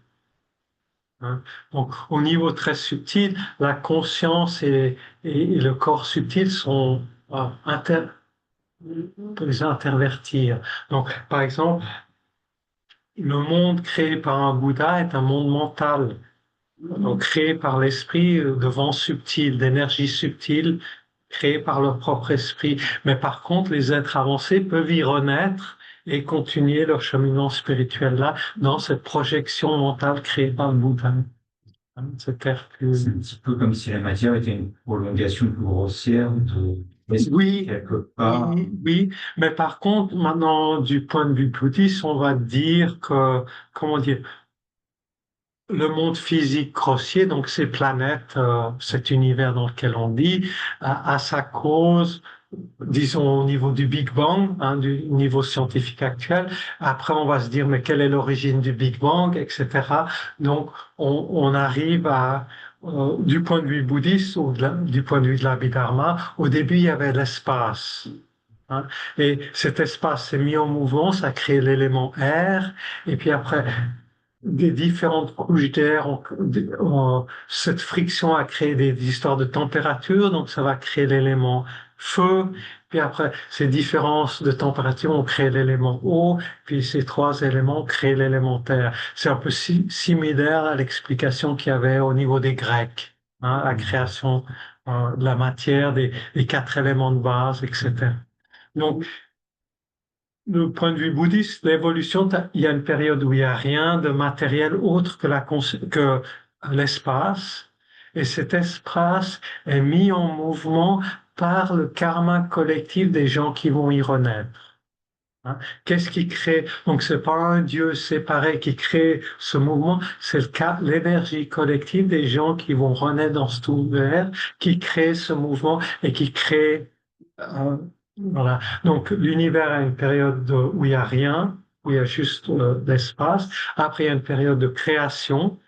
Hein. Donc, au niveau très subtil, la conscience et le corps subtil sont inter, on peut les intervertir. Donc, par exemple, le monde créé par un Bouddha est un monde mental, donc créé par l'esprit de vent subtil, d'énergie subtile, créé par leur propre esprit. Mais par contre, les êtres avancés peuvent y renaître et continuer leur cheminement spirituel là, dans cette projection mentale créée par le Bouddha. C'est clair que...
C'est un petit peu comme si la matière était une prolongation plus grossière de l'esprit,
Oui,
quelque part.
oui, oui, mais par contre, maintenant, du point de vue bouddhiste, on va dire que, comment dire, le monde physique grossier, donc ces planètes, cet univers dans lequel on vit, a sa cause, disons au niveau du Big Bang, hein, du niveau scientifique actuel. Après, on va se dire, mais quelle est l'origine du Big Bang, etc. Donc, on arrive à, du point de vue bouddhiste ou du point de vue de l'Abhidharma, au début, il y avait l'espace. Hein, et cet espace s'est mis en mouvement, ça a créé l'élément air, et puis après, des différentes couches d'air, cette friction a créé des histoires de température, donc ça va créer l'élément feu, puis après ces différences de température ont créé l'élément eau, puis ces trois éléments créent l'élément terre. C'est un peu similaire à l'explication qu'il y avait au niveau des Grecs, hein, la création de la matière, des quatre éléments de base, etc. Donc, du point de vue bouddhiste, l'évolution, il y a une période où il n'y a rien de matériel autre que l'espace, et cet espace est mis en mouvement par le karma collectif des gens qui vont y renaître. Hein. Qu'est-ce qui crée? Donc, c'est pas un Dieu séparé qui crée ce mouvement, c'est l'énergie collective des gens qui vont renaître dans cet univers, qui crée ce mouvement et qui crée voilà. Donc l'univers a une période où il n'y a rien, où il y a juste l'espace. Après, il y a une période de création,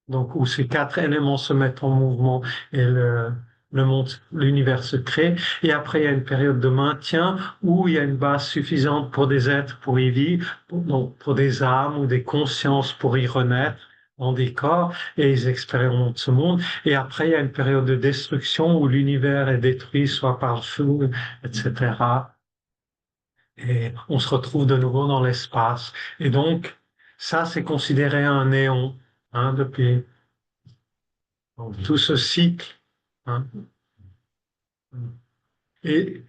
donc où ces quatre éléments se mettent en mouvement et le monde, l'univers se crée. Et après, il y a une période de maintien où il y a une base suffisante pour des êtres pour y vivre, donc pour des âmes ou des consciences pour y renaître dans des corps et ils expérimentent ce monde. Et après, il y a une période de destruction où l'univers est détruit soit par le feu, etc. Et on se retrouve de nouveau dans l'espace. Et donc, ça, c'est considéré un néon, hein, depuis donc, tout ce cycle. Hein.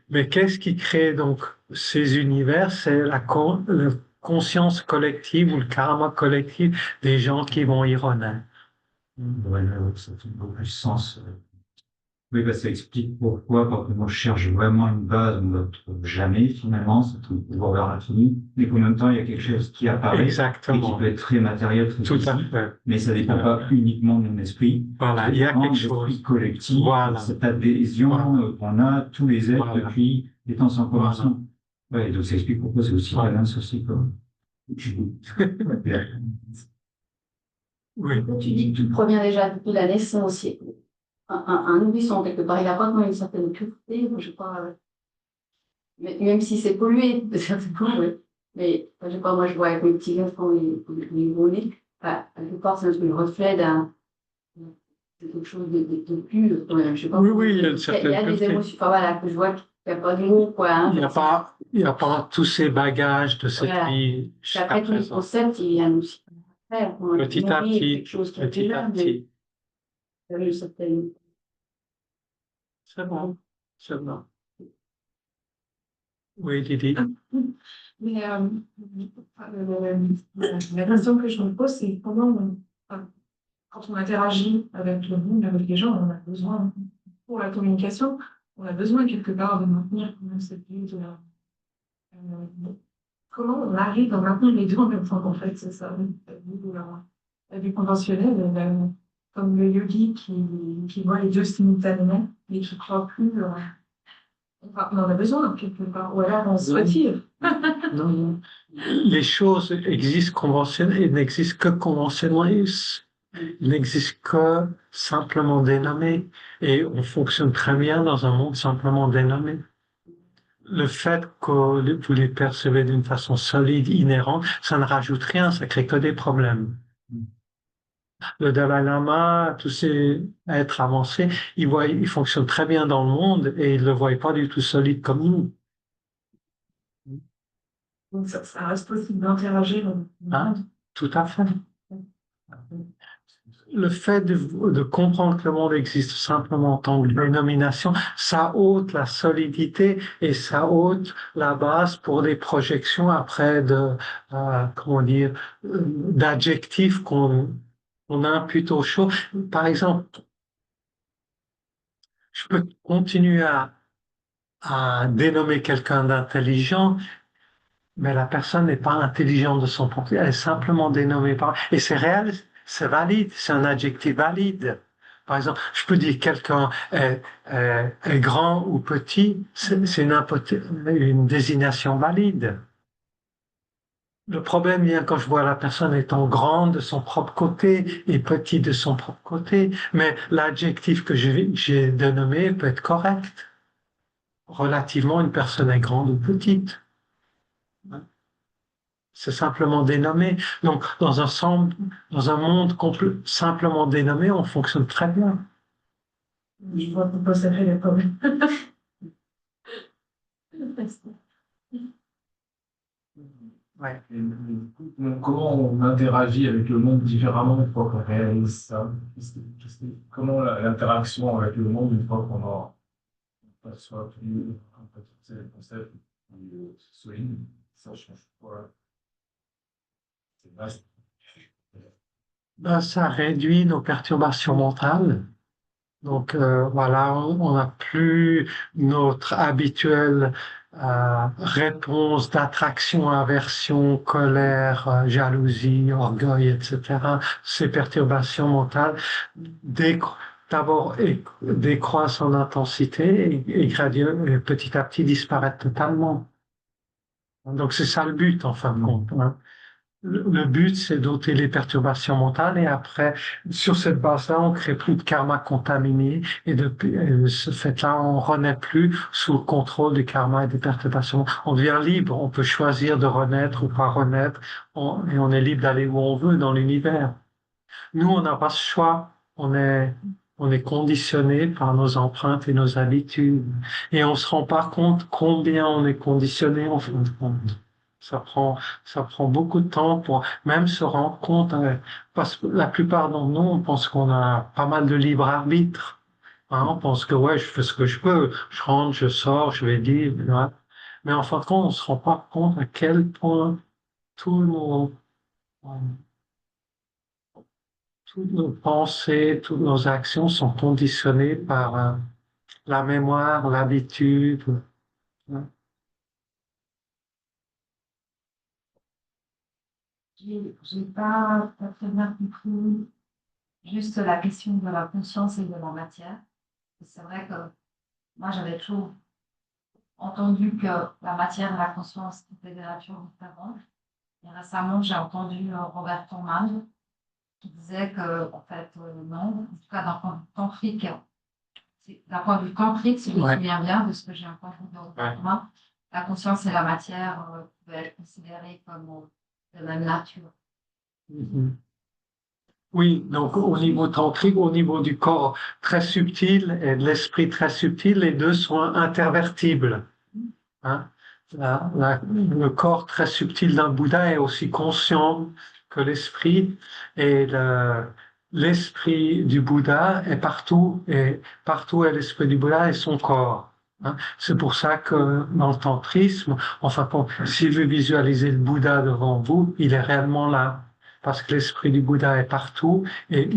Mais qu'est-ce qui crée donc ces univers? C'est la conscience collective ou le karma collectif des gens qui vont y renaître.
Ouais, ça fait beaucoup plus sens. Oui, bah, ça explique pourquoi, quand on cherche vraiment une base, on ne la trouve jamais, finalement, c'est un pouvoir vers l'infini, mais qu'en même temps, il y a quelque chose qui apparaît et qui
Exactement.
peut être très matériel, très
Tout à
physique,
fait.
mais ça dépend pas uniquement de mon esprit.
Voilà,
Ça
il y a
dépend
quelque
de l'esprit
chose.
collectif,
Voilà.
cette adhésion
Voilà.
qu'on a tous les êtres
Voilà.
depuis les temps sans
Voilà.
commencement. Ouais, donc ça explique pourquoi c'est aussi
Voilà.
balance aussi, quoi.
Oui.
Tu dis que tout provient déjà de la naissance. Un nourrisson, quelque part, il n'a pas une certaine pureté, je sais pas. Même si c'est pollué, certainement, oui. Mais, je sais pas, moi, je vois avec mes petits garçons, les nouveau-nés, quelque part, c'est le reflet de quelque chose de plus, je sais pas.
Oui, oui, il y a une
Il y
certaine
a des
pureté.
émotions, enfin, voilà, que je vois qu'il n'y a pas de mots, quoi. Hein,
il y a pas tous ces bagages de cette
voilà.
vie
Puis après, tous les
présent.
concepts, il y a aussi
Petit à petit,
quelque chose qui est
petit à
là,
petit.
une certaine...
C'est bon, c'est bon. Oui, Didi.
Mais la question que je me pose, c'est quand on interagit avec le monde, avec les gens, on a besoin, pour la communication, on a besoin quelque part de maintenir cette vie de comment on arrive à maintenir les deux en même temps, en fait, c'est ça, la vie conventionnelle, comme le yogi qui voit les deux simultanément, mais qui ne croit plus. Enfin, on en a besoin quelque part, ou alors on se retire.
Non. Les choses existent conventionnelles et n'existent que conventionnellement. Ils n'existent que simplement dénommés. Et on fonctionne très bien dans un monde simplement dénommé. le fait que vous les percevez d'une façon solide, inhérente, ça ne rajoute rien, ça crée que des problèmes. Le Dalai Lama, tous ces êtres avancés, ils fonctionnent très bien dans le monde et ils ne le voient pas du tout solide comme nous.
Donc ça reste possible d'interagir dans le
Hein?
monde.
Tout à fait. Le fait de comprendre que le monde existe simplement en tant que dénomination, ça ôte la solidité et ça ôte la base pour des projections après comment dire, d'adjectifs qu'on impute aux choses. Par exemple, je peux continuer à dénommer quelqu'un d'intelligent, mais la personne n'est pas intelligente de son point de vue, elle est simplement dénommée par... Et c'est réel, c'est valide, c'est un adjectif valide. Par exemple, je peux dire quelqu'un est grand ou petit, c'est une désignation valide. Le problème vient quand je vois la personne étant grande de son propre côté et petit de son propre côté, mais l'adjectif que j'ai dénommé peut être correct. Relativement, une personne est grande ou petite. C'est simplement dénommé. Donc, dans un monde simplement dénommé, on fonctionne très bien.
Je vois pourquoi ça fait les problèmes.
Ouais.
Et du coup, comment on interagit avec le monde différemment une fois qu'on réalise ça? Comment l'interaction avec le monde une fois qu'on a soit plus un peu tous ces concepts qui se soulignent, ça change quoi? C'est vaste.
Ben, ça réduit nos perturbations mentales. Donc voilà, on n'a plus notre habituelle réponse d'attraction, aversion, colère, jalousie, orgueil, etc. Ces perturbations mentales d'abord décroissent en intensité et petit à petit disparaissent totalement. Donc c'est ça le but en fin de compte. Hein. Le but, c'est d'ôter les perturbations mentales et après, sur cette base-là, on crée plus de karma contaminé et de ce fait-là, on renaît plus sous le contrôle du karma et des perturbations. On devient libre, on peut choisir de renaître ou pas renaître et on est libre d'aller où on veut dans l'univers. Nous, on n'a pas ce choix. On est conditionné par nos empreintes et nos habitudes et on se rend pas compte combien on est conditionné en fin de compte. Ça prend beaucoup de temps pour même se rendre compte, parce que la plupart d'entre nous, on pense qu'on a pas mal de libre arbitre. Hein, on pense que ouais, je fais ce que je peux, je rentre, je sors, je vais dire, ouais. Mais en fin de compte, on se rend pas compte à quel point tous nos, euh, toutes nos pensées, toutes nos actions sont conditionnées par la mémoire, l'habitude. Hein.
J'ai pas très bien compris juste la question de la conscience et de la matière. C'est vrai que moi, j'avais toujours entendu que la matière et la conscience étaient des natures différentes. Et récemment, j'ai entendu Roberto Mann qui disait que, en fait, non, en tout cas d'un point de vue tantrique, d'un point de vue tantrique, si je me souviens bien de ce que j'ai entendu de Roberto Mann, la conscience et la matière pouvaient être considérées comme de même nature.
Mm-hmm. Oui, donc au niveau tantrique, au niveau du corps très subtil et de l'esprit très subtil, les deux sont intervertibles. Hein? Le corps très subtil d'un Bouddha est aussi conscient que l'esprit, et l'esprit du Bouddha est partout, et partout est l'esprit du Bouddha et son corps. Hein? C'est pour ça que dans le tantrisme, enfin, si vous visualisez le Bouddha devant vous, il est réellement là, parce que l'esprit du Bouddha est partout, et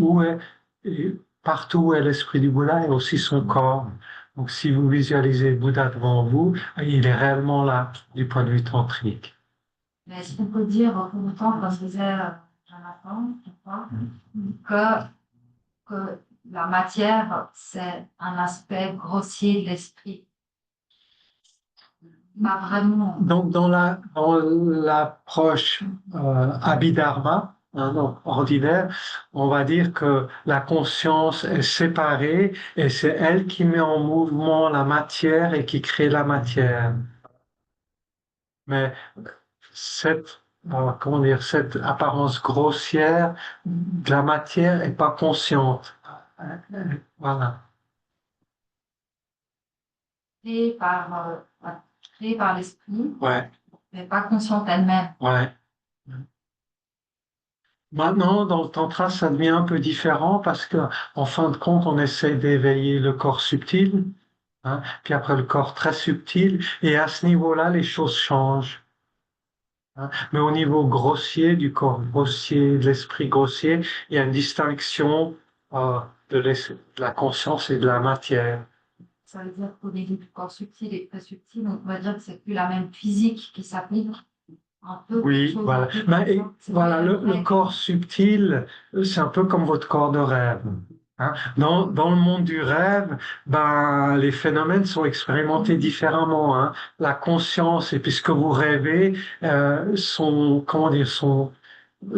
partout où est l'esprit du Bouddha est aussi son corps. Donc, si vous visualisez le Bouddha devant vous, il est réellement là, du point de vue tantrique.
Mais est-ce qu'on peut dire, pour autant, comme disait Jonathan, je crois, que la matière, c'est un aspect grossier de l'esprit? Pas vraiment.
Donc, dans l'approche Abhidharma, hein, donc ordinaire, on va dire que la conscience est séparée et c'est elle qui met en mouvement la matière et qui crée la matière. Mais cette, comment dire, cette apparence grossière de la matière n'est pas consciente. Voilà.
Créée créée par l'esprit,
Ouais,
mais pas consciente elle-même.
ouais. Maintenant, dans le tantra, ça devient un peu différent parce que, en fin de compte, on essaie d'éveiller le corps subtil, hein, puis après le corps très subtil, et à ce niveau-là, les choses changent. Hein. Mais au niveau grossier, du corps grossier, de l'esprit grossier, il y a une distinction de la conscience et de la matière.
Ça veut dire qu'au niveau du corps subtil et très subtil, on va dire que c'est plus la même physique qui s'applique. Un peu
Oui,
chose
voilà.
un peu
Mais,
comme ça. C'est
voilà,
plus la
le
vraie.
corps subtil, c'est un peu comme votre corps de rêve. Hein. Dans le monde du rêve, ben, les phénomènes sont expérimentés différemment. Hein. La conscience et puis ce que vous rêvez sont, comment dire,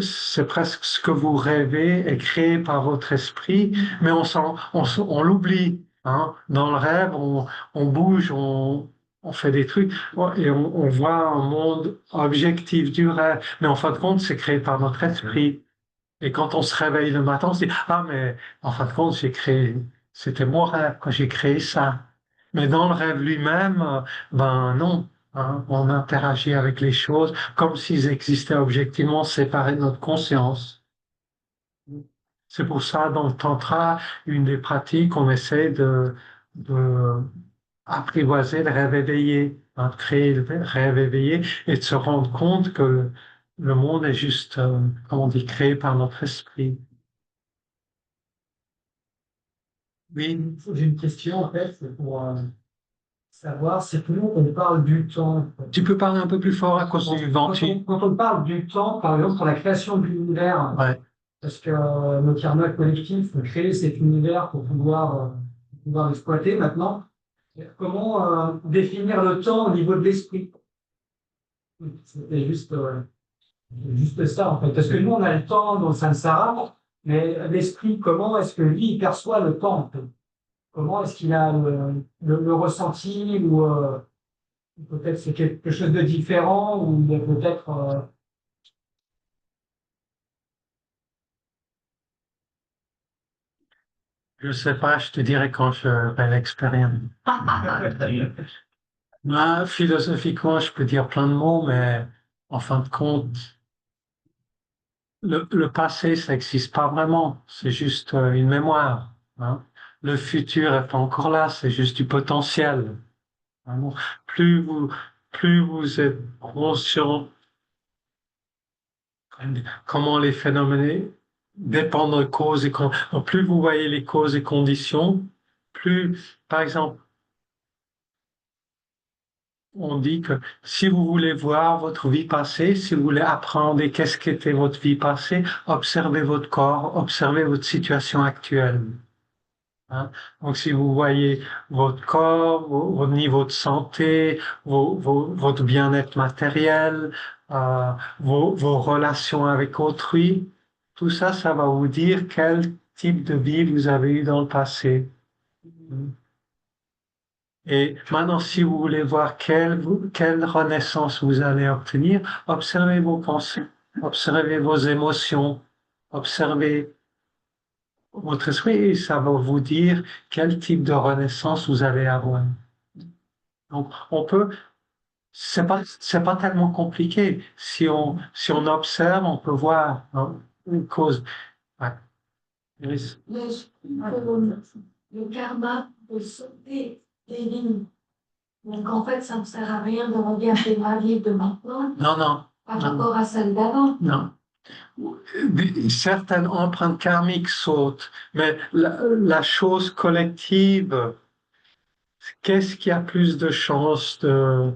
c'est presque ce que vous rêvez est créé par votre esprit, mais on l'oublie. Hein. Dans le rêve, on bouge, on fait des trucs et on voit un monde objectif du rêve. Mais en fin de compte, c'est créé par notre esprit. Et quand on se réveille le matin, on se dit, ah, mais en fin de compte, c'était mon rêve quand j'ai créé ça. Mais dans le rêve lui-même, ben non, hein, on interagit avec les choses comme s'ils existaient objectivement séparés de notre conscience. C'est pour ça, dans le tantra, une des pratiques, on essaie de apprivoiser le rêve éveillé, hein, de créer le rêve éveillé et de se rendre compte que le monde est juste, comme on dit, créé par notre esprit. Oui,
J'ai une question en fait, c'est pour savoir si tout le monde on parle du temps.
tu peux parler un peu plus fort à cause du ventil.
Quand on parle du temps, par exemple, pour la création de l'univers,
Ouais.
parce que notre karma collectif a créé cet univers pour pouvoir l'exploiter maintenant, comment définir le temps au niveau de l'esprit? C'était juste ça en fait. Parce que nous, on a le temps dans le samsara, mais l'esprit, comment est-ce que lui, il perçoit le temps en fait? Comment est-ce qu'il a le ressenti ou peut-être c'est quelque chose de différent ou il y a peut-être
Je sais pas, je te dirai quand j'aurai l'expérience. Moi, philosophiquement, je peux dire plein de mots, mais en fin de compte, le passé, ça n'existe pas vraiment. C'est juste une mémoire. Hein. Le futur est pas encore là, c'est juste du potentiel. Hein. Bon, Plus vous, plus vous êtes conscient comment les phénomènes dépendent de causes et conditions, plus vous voyez les causes et conditions, plus, par exemple, on dit que si vous voulez voir votre vie passée, si vous voulez apprendre qu'est-ce qu'était votre vie passée, observez votre corps, observez votre situation actuelle. Hein. Donc, si vous voyez votre corps, votre niveau de santé, votre bien-être matériel, vos relations avec autrui, tout ça, ça va vous dire quel type de vie vous avez eu dans le passé. Et maintenant, si vous voulez voir quelle renaissance vous allez obtenir, observez vos pensées, observez vos émotions, observez votre esprit et ça va vous dire quel type de renaissance vous allez avoir. Donc, c'est pas tellement compliqué. Si on observe, on peut voir hein, une cause. Ouais. Iris.
Le karma peut sauter des lignes. Donc en fait, ça ne sert à rien de regarder ma vie de maintenant
Non, non,
par
non,
rapport à celle d'avant.
non. Certaines empreintes karmiques sautent, mais la chose collective, qu'est-ce qui a plus de chances de...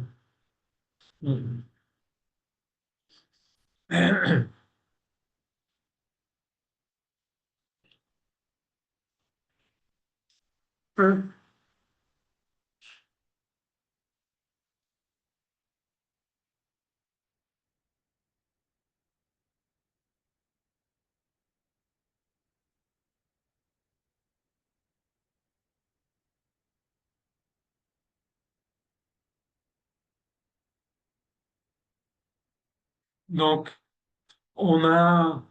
Donc, on a,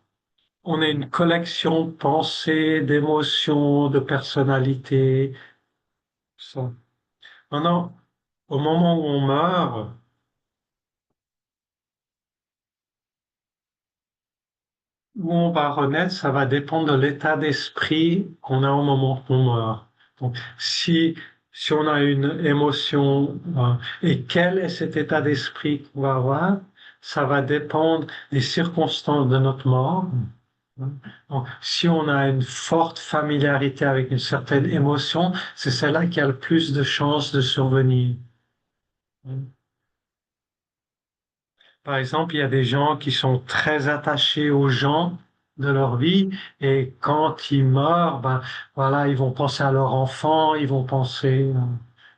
on a une collection de pensées, d'émotions, de personnalités. Ça. Maintenant, au moment où on meurt, où on va renaître, ça va dépendre de l'état d'esprit qu'on a au moment où on meurt. Donc, si on a une émotion, et quel est cet état d'esprit qu'on va avoir, ça va dépendre des circonstances de notre mort. Donc, si on a une forte familiarité avec une certaine émotion, c'est celle-là qui a le plus de chances de survenir. Par exemple, il y a des gens qui sont très attachés aux gens de leur vie et quand ils meurent, ben voilà, ils vont penser à leur enfant, ils vont penser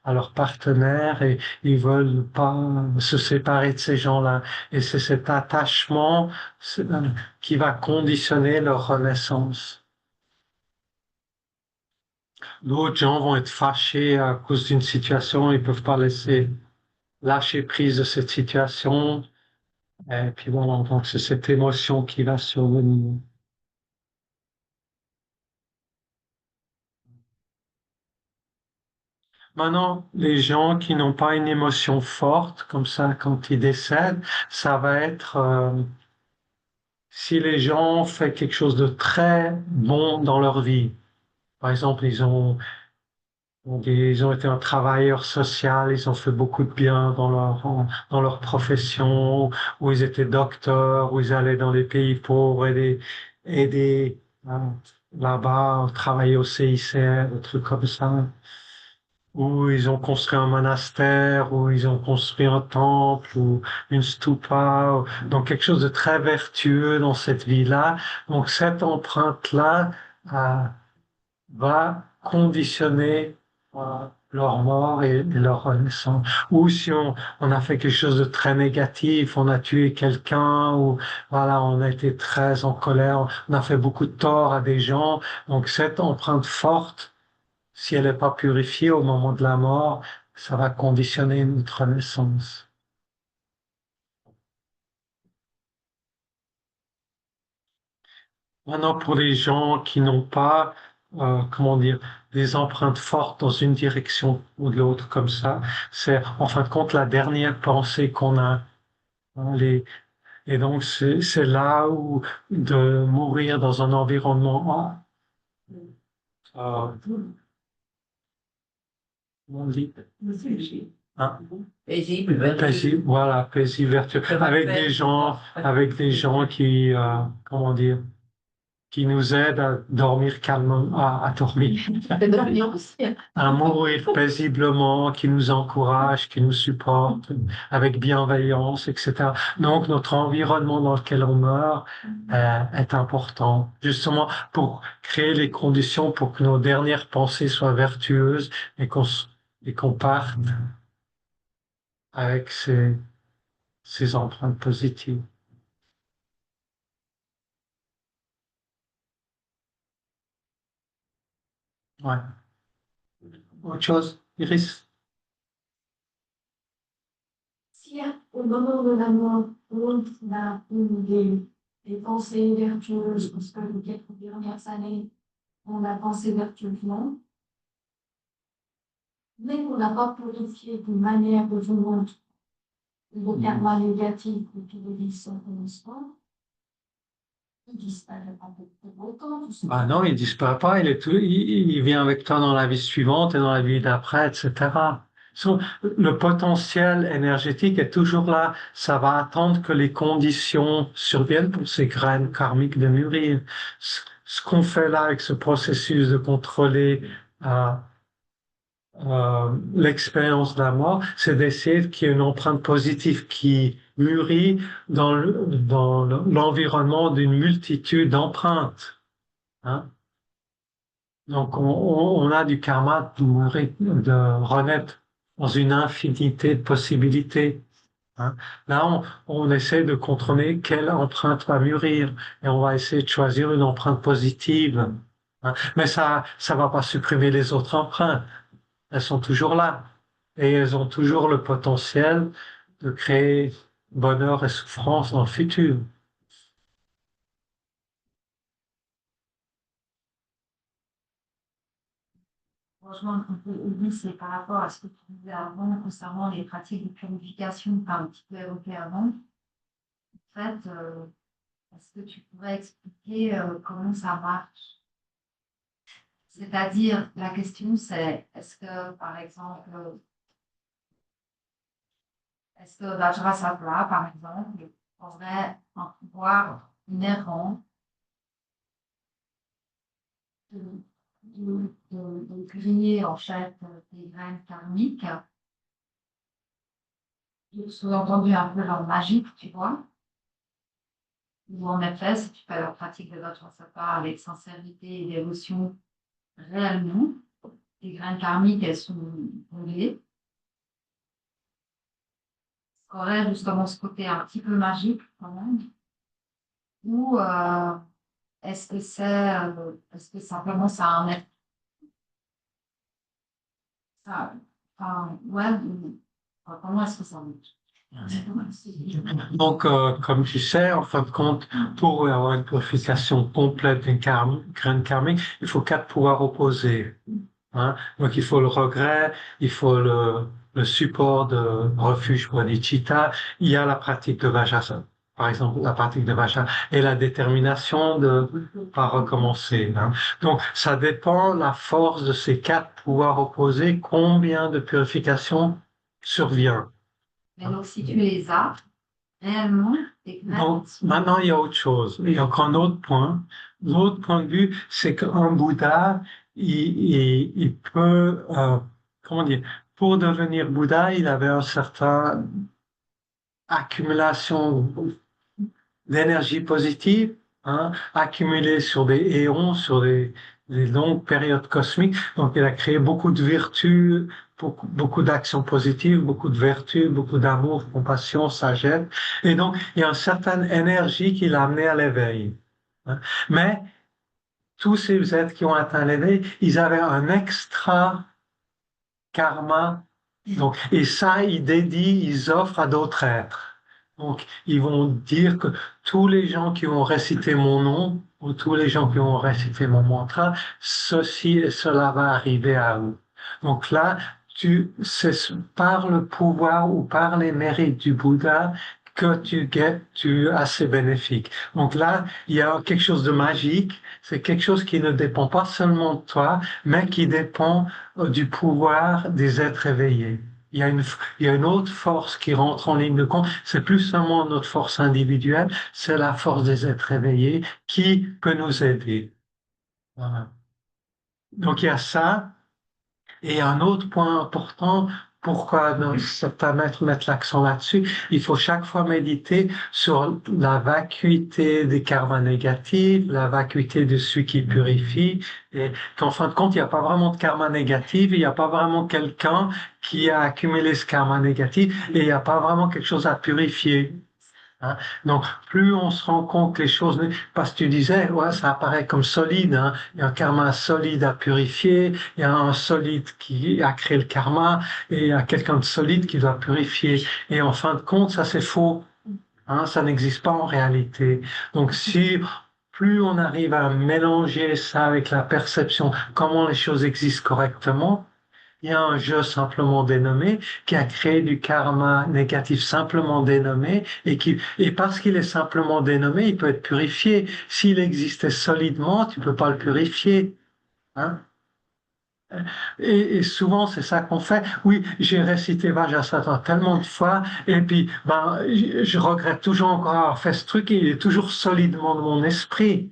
à leur partenaire et ils veulent pas se séparer de ces gens-là. Et c'est cet attachement qui va conditionner leur renaissance. D'autres gens vont être fâchés à cause d'une situation, ils peuvent pas laisser lâcher prise de cette situation. Et puis voilà, donc c'est cette émotion qui va survenir. Maintenant, les gens qui n'ont pas une émotion forte, comme ça, quand ils décèdent, ça va être si les gens ont fait quelque chose de très bon dans leur vie. Par exemple, ils ont été un travailleur social, ils ont fait beaucoup de bien dans leur profession, ou ils étaient docteurs, ou ils allaient dans les pays pauvres aider là-bas, travailler au CICR, des trucs comme ça, ou ils ont construit un monastère, ou ils ont construit un temple, ou une stupa, donc quelque chose de très vertueux dans cette vie-là. Donc cette empreinte-là, va conditionner leur mort et leur renaissance. Ou si on a fait quelque chose de très négatif, on a tué quelqu'un, ou voilà, on a été très en colère, on a fait beaucoup de tort à des gens. Donc cette empreinte forte, si elle n'est pas purifiée au moment de la mort, ça va conditionner notre renaissance. Maintenant, pour les gens qui n'ont pas, comment dire, des empreintes fortes dans une direction ou de l'autre comme ça, c'est en fin de compte la dernière pensée qu'on a. Hein, et donc, c'est là où de mourir dans un environnement, euh, comment on dit, hein, paisible, voilà, paisible, vertueux, avec des gens qui, comment dire, qui nous aide à dormir calmement, à dormir,
De dormir aussi.
à mourir paisiblement, qui nous encourage, qui nous supporte avec bienveillance, etc. Donc notre environnement dans lequel on meurt est important, justement pour créer les conditions pour que nos dernières pensées soient vertueuses et qu'on parte avec ces empreintes positives. Ouais. Autre chose, Iris?
Si au moment de la mort, on a des pensées vertueuses, parce que les quelques dernières années, on a pensé vertueusement, mais qu'on n'a pas purifié d'une manière devenante le karma négatif ou tous les vices sans commencement, il disparaît pas pour autant.
Ah non, il disparaît pas, il vient avec toi dans la vie suivante et dans la vie d'après, etc. Le potentiel énergétique est toujours là. Ça va attendre que les conditions surviennent pour ces graines karmiques de mûrir. Ce qu'on fait là avec ce processus de contrôler l'expérience de la mort, c'est d'essayer qu'il y ait une empreinte positive qui mûrit dans l'environnement d'une multitude d'empreintes. Hein? Donc, on a du karma de renaître dans une infinité de possibilités. Hein. Là, on essaie de contrôler quelle empreinte va mûrir et on va essayer de choisir une empreinte positive. Hein. Mais ça va pas supprimer les autres empreintes. Elles sont toujours là et elles ont toujours le potentiel de créer bonheur et souffrance dans le futur.
Franchement, oui, c'est par rapport à ce que tu disais avant concernant les pratiques de purification, enfin, un petit peu évoqué avant. En fait, est-ce que tu pourrais expliquer comment ça marche? C'est-à-dire, la question c'est, est-ce que, par exemple, est-ce que Vajrasattva, par exemple, aurait un pouvoir inhérent de, de griller en fait des graines karmiques, sous-entendu un peu leur magique, tu vois? Ou en effet, si tu fais la pratique de Vajrasattva avec sincérité et dévotion réellement, les graines karmiques, elles sont brûlées. Aurait justement ce côté un petit peu magique quand même. Ou est-ce que simplement ça a un effet, enfin, ouais, comment est-ce que ça marche?
Donc, comme tu sais, en fin de compte, pour avoir une purification complète d'une graine karmique, il faut 4 pouvoirs opposés. Hein? Donc, il faut le regret, il faut le support de refuge bodhicitta, il y a la pratique de Vajrasattva, par exemple, la pratique de Vajra, et la détermination de pas recommencer. Hein? Donc, ça dépend la force de ces 4 pouvoirs opposés, combien de purification survient.
Mais donc, si tu les as, réellement,
Donc, maintenant, il y a autre chose. Il y a encore un autre point. L'autre point de vue, c'est qu'un Bouddha, il peut, comment dire, pour devenir Bouddha, il avait une certaine accumulation d'énergie positive, hein, accumulée sur des éons, sur des longues périodes cosmiques. Donc, il a créé beaucoup de vertus, beaucoup d'actions positives, beaucoup de vertus, beaucoup d'amour, compassion, sagesse. Et donc, il y a une certaine énergie qui l'a amené à l'éveil. Hein. Mais tous ces êtres qui ont atteint l'éveil, ils avaient un extra karma. Donc, et ça, ils dédient, ils offrent à d'autres êtres. Donc, ils vont dire que tous les gens qui ont récité mon nom, ou tous les gens qui ont récité mon mantra, ceci et cela va arriver à eux. Donc là, c'est par le pouvoir ou par les mérites du Bouddha que tu as ces bénéfiques. Donc là, il y a quelque chose de magique, c'est quelque chose qui ne dépend pas seulement de toi, mais qui dépend du pouvoir des êtres éveillés. Il y a une autre force qui rentre en ligne de compte. C'est plus seulement notre force individuelle, c'est la force des êtres éveillés qui peut nous aider. Voilà. Donc il y a ça. Et un autre point important, pourquoi certains maîtres mettent l'accent là-dessus, il faut chaque fois méditer sur la vacuité des karmas négatifs, la vacuité de celui qui purifie, et qu'en fin de compte, il n'y a pas vraiment de karma négatif, il n'y a pas vraiment quelqu'un qui a accumulé ce karma négatif, et il n'y a pas vraiment quelque chose à purifier. Hein. Donc, plus on se rend compte que les choses, parce que tu disais, ouais, ça apparaît comme solide, hein. Il y a un karma solide à purifier, il y a un solide qui a créé le karma, et il y a quelqu'un de solide qui doit purifier. Et en fin de compte, ça c'est faux, hein, ça n'existe pas en réalité. Donc, si plus on arrive à mélanger ça avec la perception, comment les choses existent correctement, il y a un jeu simplement dénommé qui a créé du karma négatif simplement dénommé et parce qu'il est simplement dénommé, il peut être purifié. S'il existait solidement, tu peux pas le purifier. Hein? Et souvent, c'est ça qu'on fait. Oui, j'ai récité Vajrasattva tellement de fois, et puis, je regrette toujours encore avoir fait ce truc, et il est toujours solidement dans mon esprit.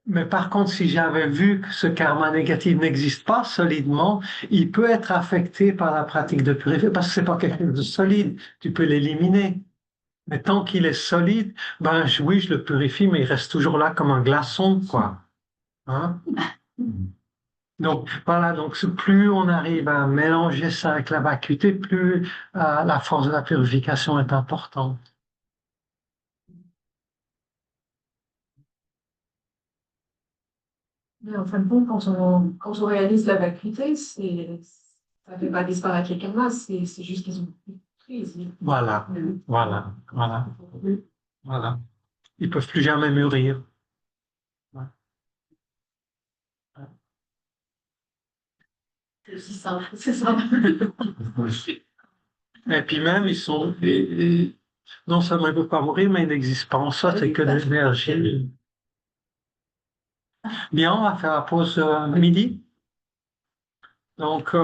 Mais par contre, si j'avais vu que ce karma négatif n'existe pas solidement, il peut être affecté par la pratique de purification parce que c'est pas quelque chose de solide. Tu peux l'éliminer. Mais tant qu'il est solide, oui, je le purifie, mais il reste toujours là comme un glaçon, quoi. Hein? Donc voilà, donc plus on arrive à mélanger ça avec la vacuité, plus la force de la purification est importante.
Mais en fin de compte, quand on réalise la vacuité, ça ne fait pas disparaître les karmas, c'est juste qu'ils ont
Voilà, voilà, voilà, voilà. Ils peuvent plus jamais mûrir. Ouais.
C'est aussi simple, c'est ça.
Et puis même, ils sont, non seulement ils ne peuvent pas mourir, mais ils n'existent pas. En soi, c'est que de l'énergie. Bien, on va faire la pause midi. Donc,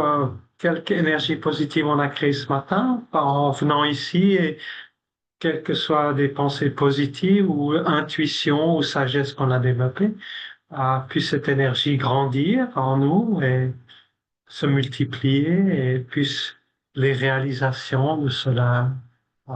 quelque énergie positive on a créée ce matin en venant ici et quelles que soient des pensées positives ou intuition ou sagesse qu'on a développée, puisse cette énergie grandir en nous et se multiplier et puisse les réalisations de cela